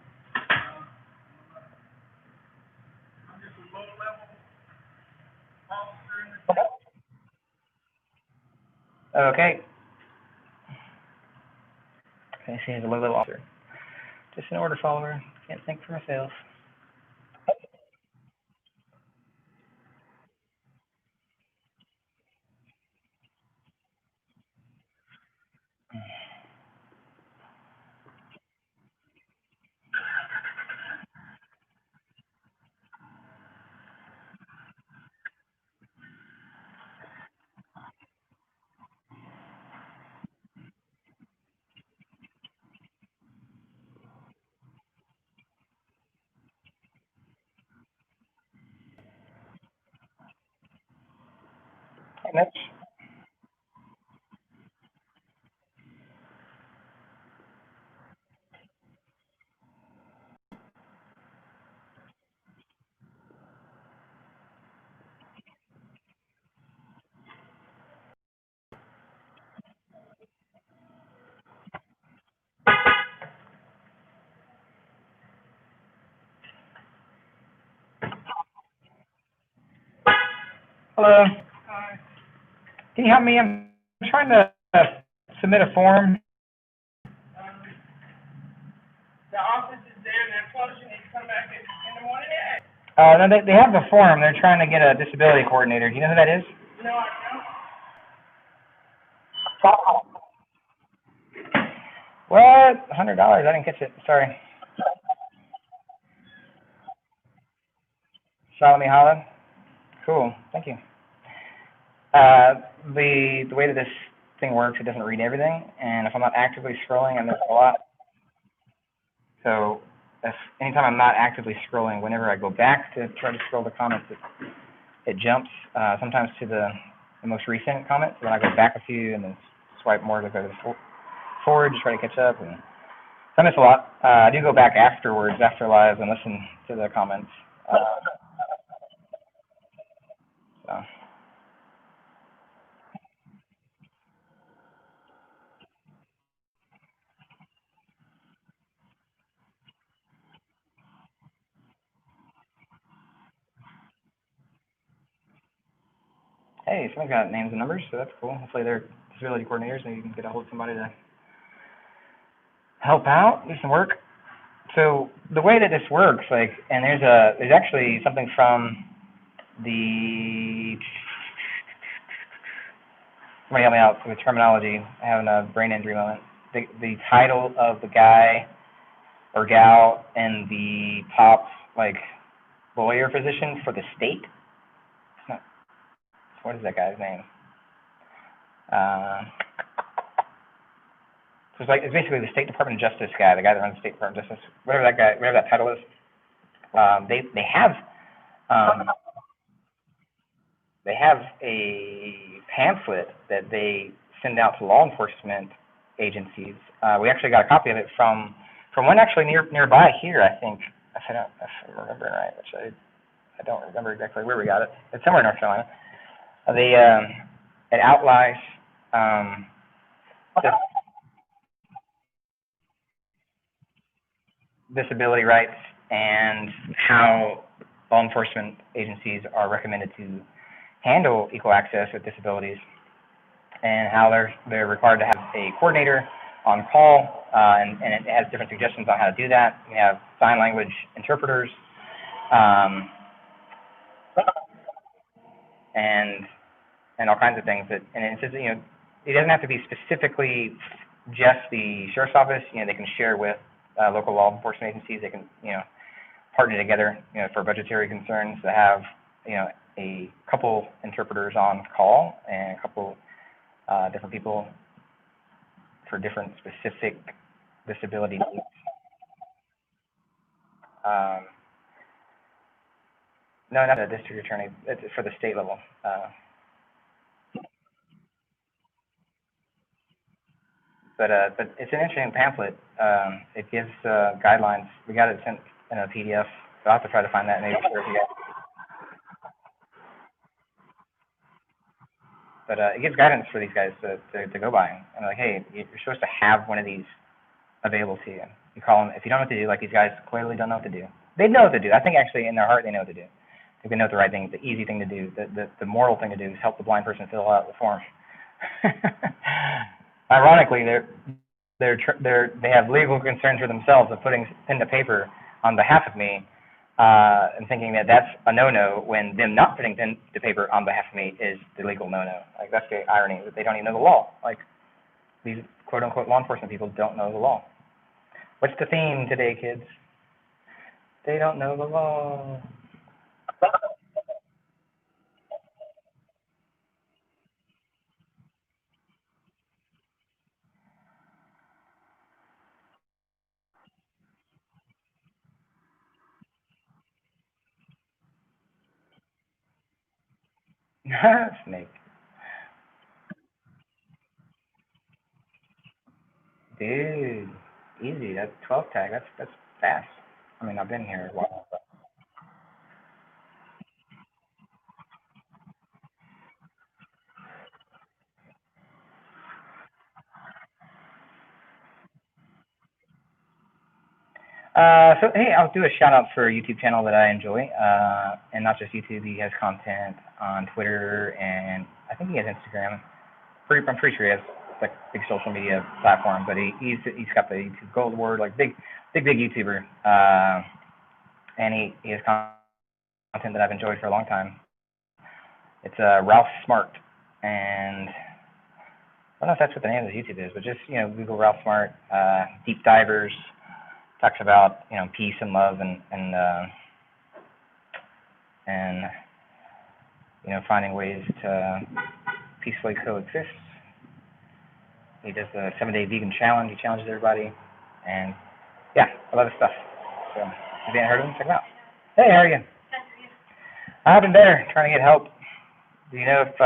Okay. Okay, she has a low-level officer. Just an order follower. Can't think for myself. Hey, Mitch. Hello. Can you help me? I'm trying to submit a form.
The office is there and they're closed, you need to come back in the morning at 8.
No, they have the form. They're trying to get a disability coordinator. Do you know who that is?
No, I don't.
What? $100? I didn't catch it. Sorry. Salome Holland. Cool. Thank you. The way that this thing works, it doesn't read everything, and if I'm not actively scrolling, I miss a lot. So if anytime I'm not actively scrolling, whenever I go back to try to scroll the comments, it jumps sometimes to the most recent comments. When I go back a few and then swipe more to go to the forward to try to catch up, and so I miss a lot. I do go back afterwards, after live, and listen to the comments. So. Hey, someone's got names and numbers, so that's cool. Hopefully they're disability coordinators, and you can get a hold of somebody to help out, do some work. So the way that this works, like, and there's actually something from the, somebody help me out with terminology. I'm having a brain injury moment. The title of the guy or gal in the top, like, lawyer position for the state. It's not, what is that guy's name? So it's basically the State Department of Justice guy, the guy that runs the State Department of Justice, whatever that title is. They have a pamphlet that they send out to law enforcement agencies. We actually got a copy of it from one actually nearby here, I think. If I'm remembering right, which I don't remember exactly where we got it. It's somewhere in North Carolina. It outlines disability rights and how law enforcement agencies are recommended to handle equal access with disabilities, and how they're required to have a coordinator on call, and it has different suggestions on how to do that. We have sign language interpreters, and all kinds of things that, and it says, it doesn't have to be specifically just the sheriff's office. They can share with local law enforcement agencies. They can, partner together, for budgetary concerns to have, a couple interpreters on call and a couple different people for different specific disability needs. No, not a district attorney. It's for the state level. But it's an interesting pamphlet. It gives guidelines. We got it sent in a PDF. So I'll have to try to find that and maybe share it with you guys. But it gives guidance for these guys to go by. And like, hey, you're supposed to have one of these available to you. You call them if you don't know what to do. Like these guys clearly don't know what to do. They know what to do. I think actually in their heart they know what to do. I think they know what the right thing, the easy thing to do, the moral thing to do is help the blind person fill out the form. Ironically, they have legal concerns for themselves of putting pen to paper on behalf of me, and thinking that that's a no-no when them not putting pen to paper on behalf of me is the legal no-no. Like that's the irony that they don't even know the law. Like these quote-unquote law enforcement people don't know the law. What's the theme today, kids? They don't know the law. Snake. Dude, easy. That's 12 tag. That's fast. I mean, I've been here a while. But so hey, I'll do a shout out for a YouTube channel that I enjoy, and not just YouTube. He has content on Twitter and I think he has Instagram. I'm pretty sure he has like big social media platform, but he's got the YouTube Gold Award, like big YouTuber, and he has content that I've enjoyed for a long time. It's Ralph Smart, and I don't know if that's what the name of the YouTube is, but just Google Ralph Smart, deep divers. Talks about peace and love and finding ways to peacefully coexist. He does the 7-day vegan challenge. He challenges everybody, and yeah, I love his stuff. So if you haven't heard of him, check him out. Hey, how are you? I've been better, trying to get help. Do you know if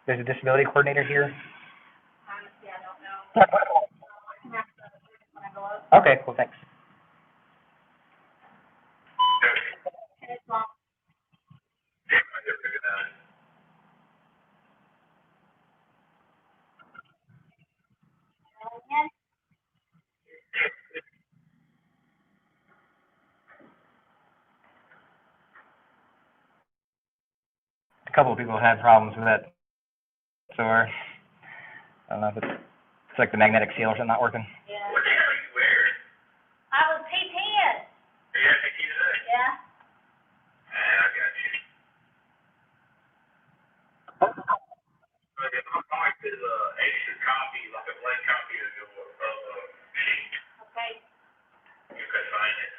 there's a disability coordinator here?
Honestly, I don't know.
Okay, cool, thanks.
And it's long.
A couple of people have had problems with that sore. I don't know if it's like the magnetic seal or something not working.
Yeah.
What the hell are you wearing?
I was P10.
Are you at today?
Yeah.
I got you. But if I'm like this extra copy, like a blank copy of your sheet,
Okay.
you can sign it.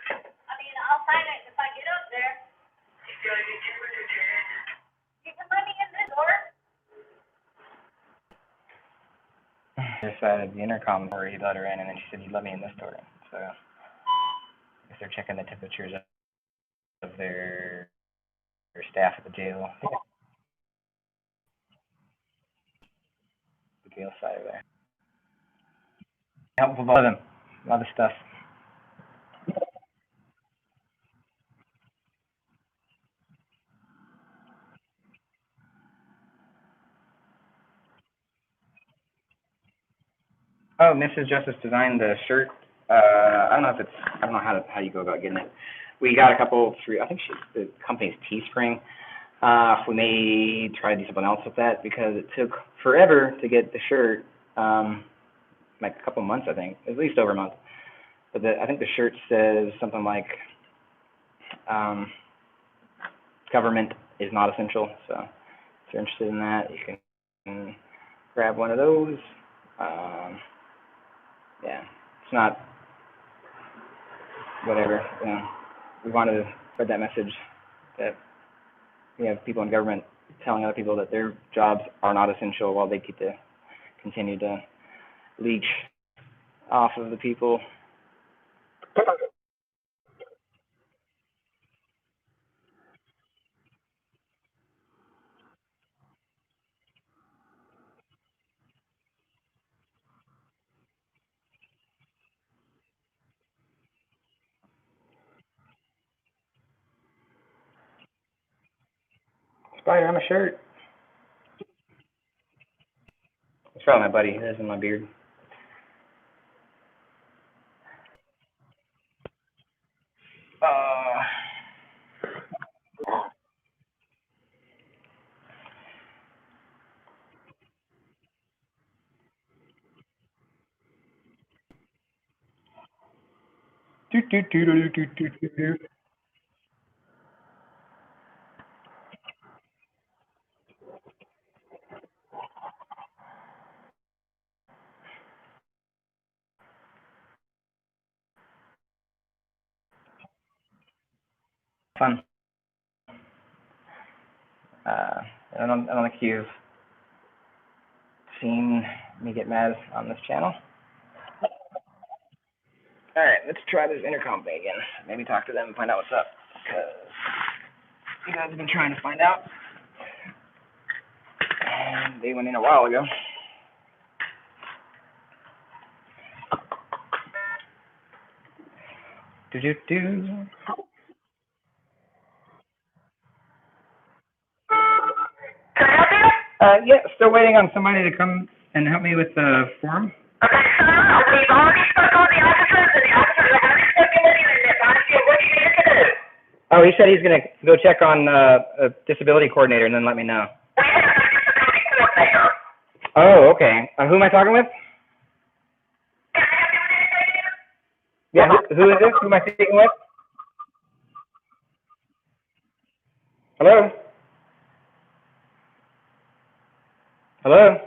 I mean, I'll sign it if I get up there.
You gotta get your chair.
You can let me in this door.
This side of the intercom where he let her in, and then she said, "You'd let me in this door." So, if they're checking the temperatures of their staff at the jail, the jail side of there. Helpful with them, a lot of stuff. Oh, Mrs. Justice designed the shirt. I don't know if it's. I don't know how you go about getting it. We got a couple through. I think the company's Teespring. We may try to do something else with that because it took forever to get the shirt. Like a couple months, I think, at least over a month. But I think the shirt says something like, "Government is not essential." So if you're interested in that, you can grab one of those. Yeah, it's not whatever. We wanted to spread that message that we have people in government telling other people that their jobs are not essential while they get to continue to leech off of the people. Spider, I'm a shirt. It's probably my buddy. It is in my beard. Uh, do, do, do, do, do, do, do, do. Fun. I don't think you've seen me get mad on this channel. All right, let's try this intercom thing again. Maybe talk to them and find out what's up. Because you guys have been trying to find out. And they went in a while ago. Do do do.
Can I help you?
Yeah, still waiting on somebody to come and help me with the form.
Okay, sir, we've already spoken with the officers, and the officers have already spoken with you and advised you what you needed to do.
Oh, he said he's gonna go check on a disability coordinator and then let me know.
We have a disability coordinator.
Oh, okay. Who am I talking with?
Can I help you with anything?
Yeah, who is this? Who am I speaking with? Hello? Hello?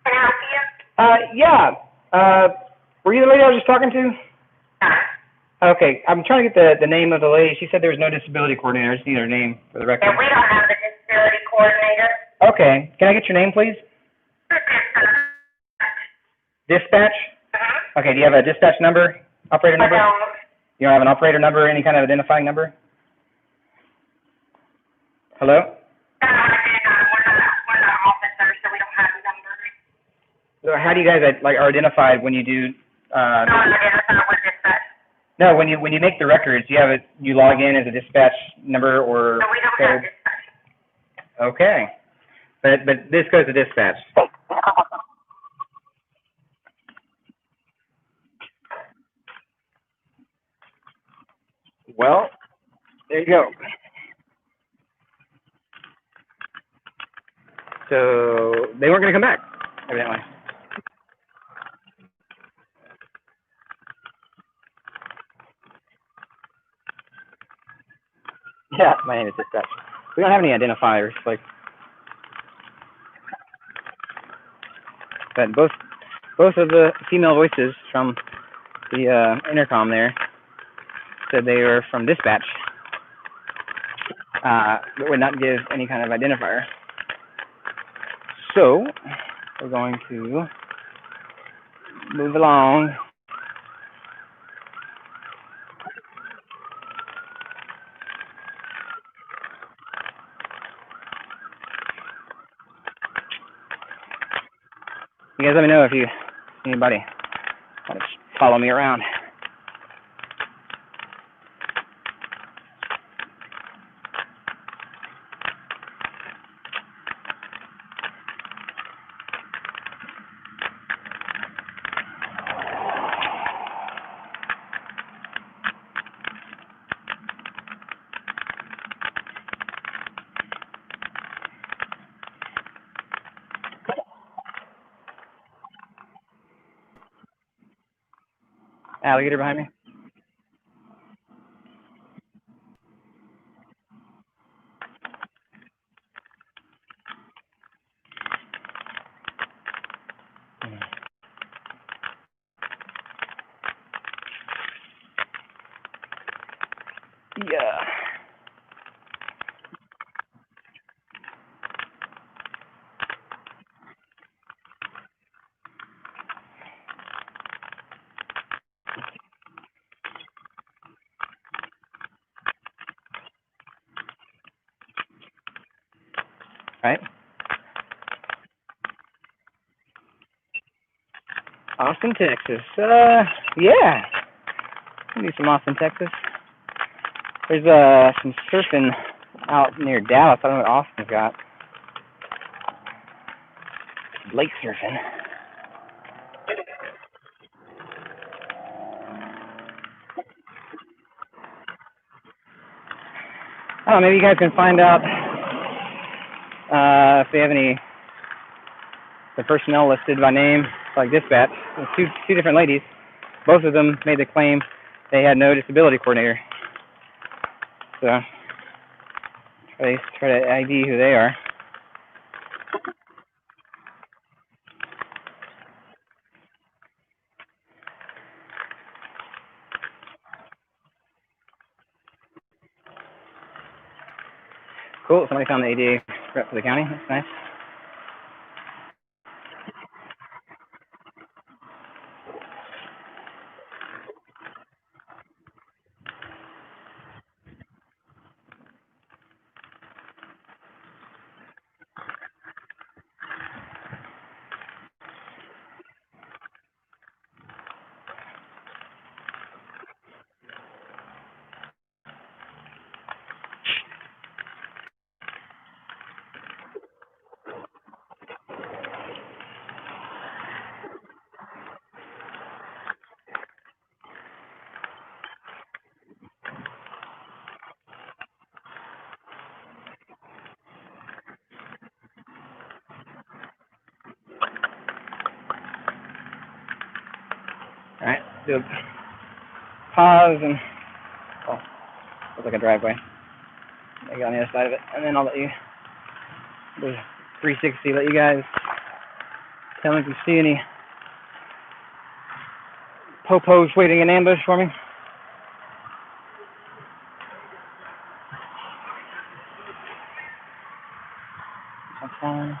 Can I help you?
Yeah. Were you the lady I was just talking to? Okay, I'm trying to get the name of the lady. She said there was no disability coordinator. I just need her name for the record.
And we don't have a disability coordinator.
Okay, can I get your name, please? Dispatch? Okay, do you have a dispatch number, operator
I
number?
don't.
You don't have an operator number, any kind of identifying number? Hello?
We're not officers, so we don't have numbers.
So how do you guys are identified when you do?
Not identified with dispatch.
No, when you make the records, you log in as a dispatch number or
No, we don't have dispatch.
Okay, but this goes to dispatch. Well, there you go. So they weren't going to come back, evidently. Yeah, my name is Dispatch. We don't have any identifiers, but both of the female voices from the intercom there said they were from Dispatch, but would not give any kind of identifier. So we're going to move along. You guys let me know if anybody want to follow me around. Alligator behind me. Yeah. Right. Austin, Texas. Yeah. We need some Austin, Texas. There's some surfing out near Dallas. I don't know what Austin's got. Lake surfing. I don't know, maybe you guys can find out if they have any the personnel listed by name, like dispatch. There's two different ladies. Both of them made the claim they had no disability coordinator. So try to ID who they are. Cool. Somebody found the ADA rep for the county. That's nice. All right. Do a pause and looks like a driveway. Maybe on the other side of it, and then I'll let you do 360. Let you guys tell me if you see any popos waiting in ambush for me. That's fine.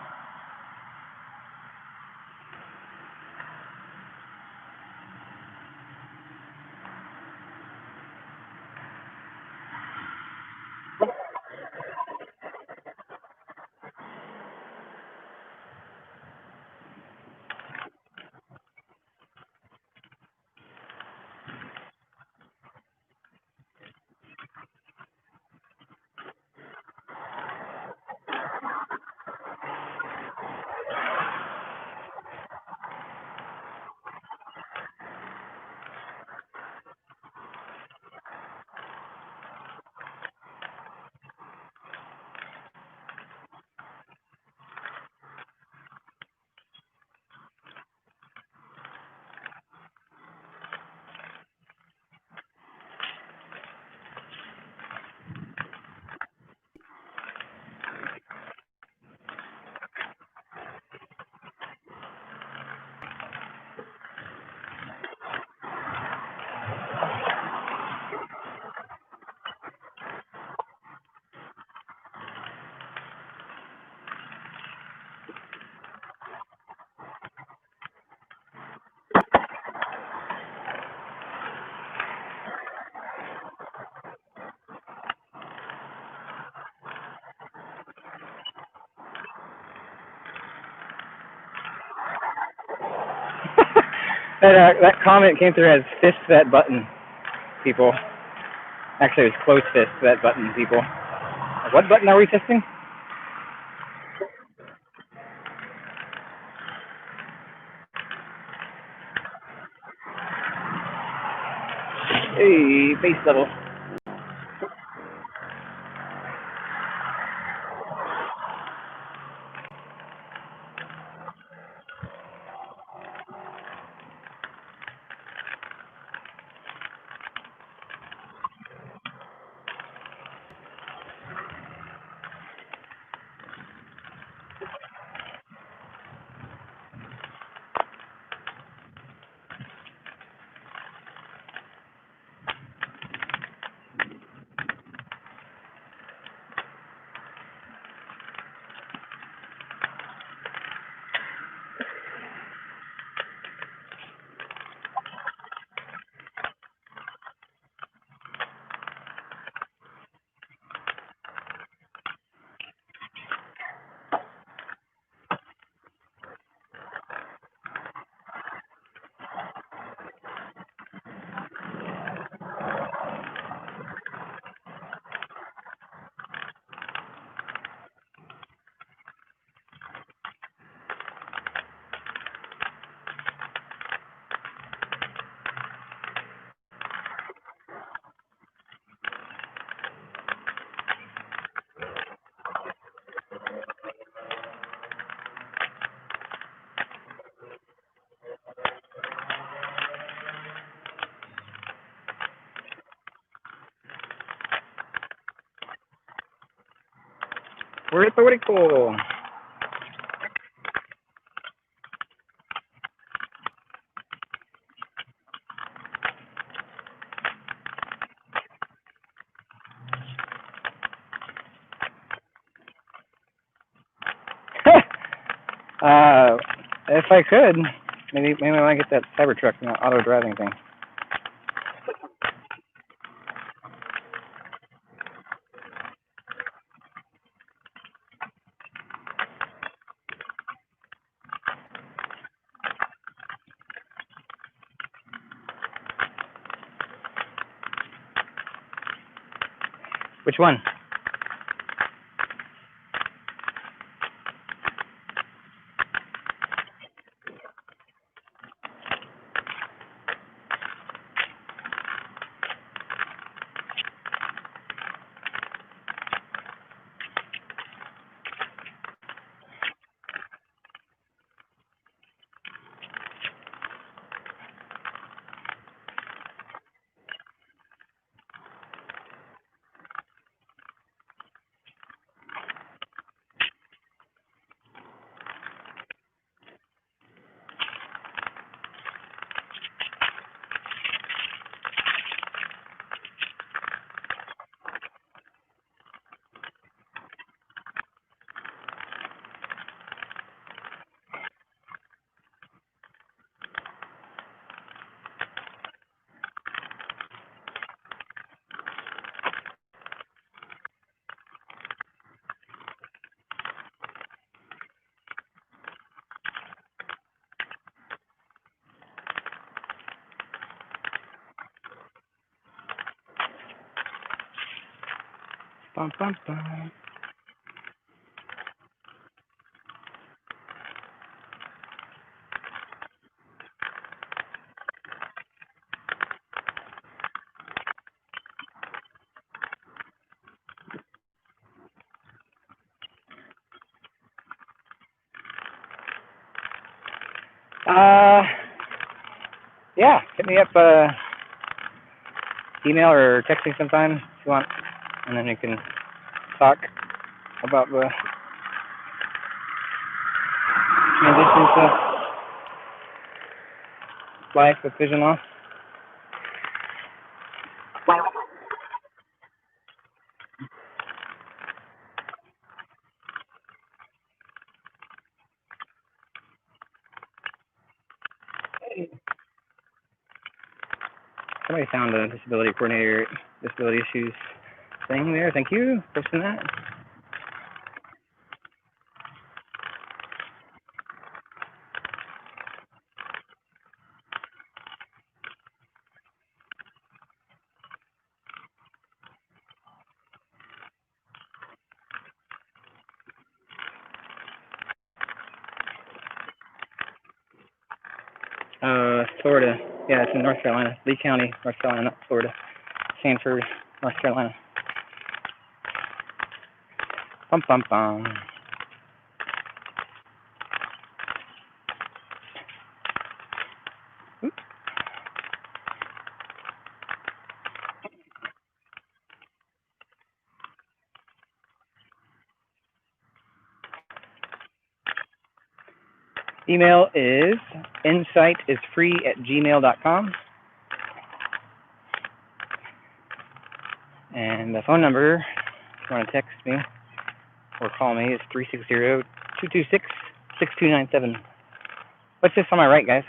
That comment came through as fist that button, people. Actually, it was close fist that button, people. Like, what button are we fisting? Hey, base level. Puerto Rico. If I could, maybe I want to get that Cybertruck, auto driving thing. Which one? Bum, bum, bum. Yeah, hit me up, email or text me sometime if you want, and then you can talk about the transition to life with vision loss. Somebody found a disability coordinator, disability issues thing there. Thank you for posting that. Florida. Yeah, it's in North Carolina. Lee County, North Carolina, not Florida. Sanford, North Carolina. Bum, bum, bum. Oops. Email is insightisfree@gmail.com. And the phone number, if you want to text me or call me, is 360-226-6297. What's this on my right, guys?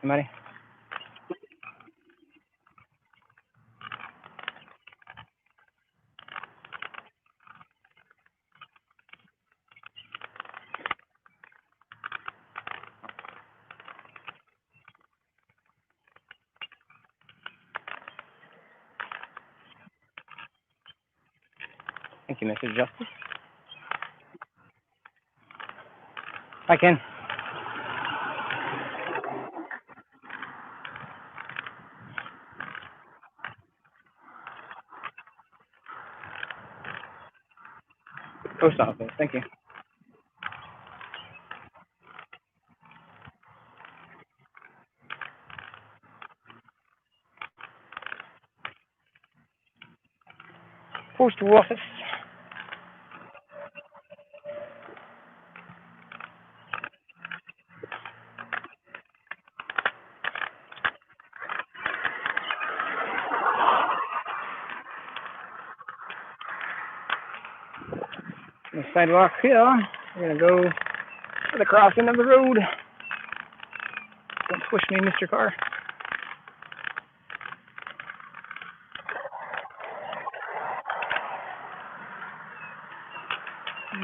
Anybody? Thank you, Mrs. Justice. Hi, Ken. Post office. Thank you. Postal office. the sidewalk here. We're gonna go to the crossing of the road. Don't push me, Mr. Car.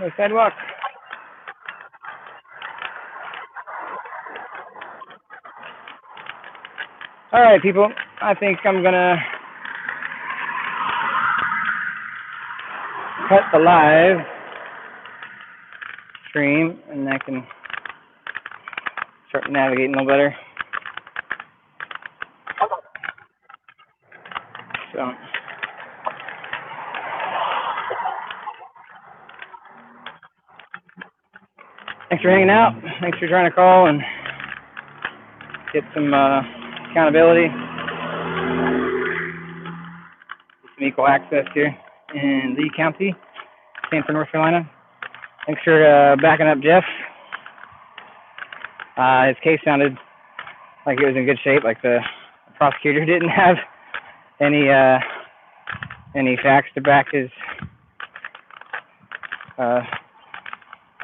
The sidewalk. All right, people. I think I'm gonna cut the live stream, and I can start navigating a little better. So, thanks for hanging out. Thanks for trying to call and get some accountability, some equal access here in Lee County, Sanford, North Carolina. Thanks for backing up Jeff. His case sounded like it was in good shape, like the prosecutor didn't have any facts to back his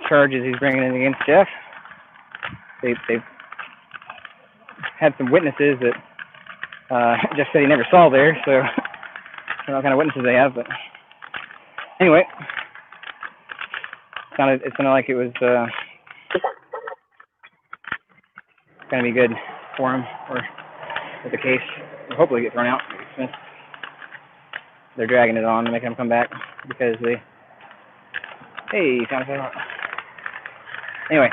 charges he's bringing in against Jeff. They've had some witnesses that Jeff said he never saw there, so I don't know what kind of witnesses they have, but anyway, it sounded like it was going to be good for him, or with the case hopefully get thrown out. They're dragging it on to make him come back because they, hey, found a out. Anyway,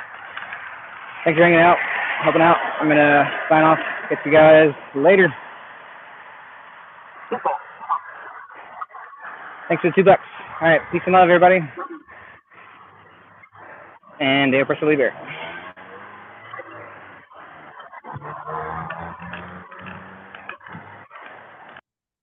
thanks for hanging out, helping out. I'm going to sign off. Get you guys later. Thanks for the $2. All right, peace and love, everybody. And Dale Presley Bear.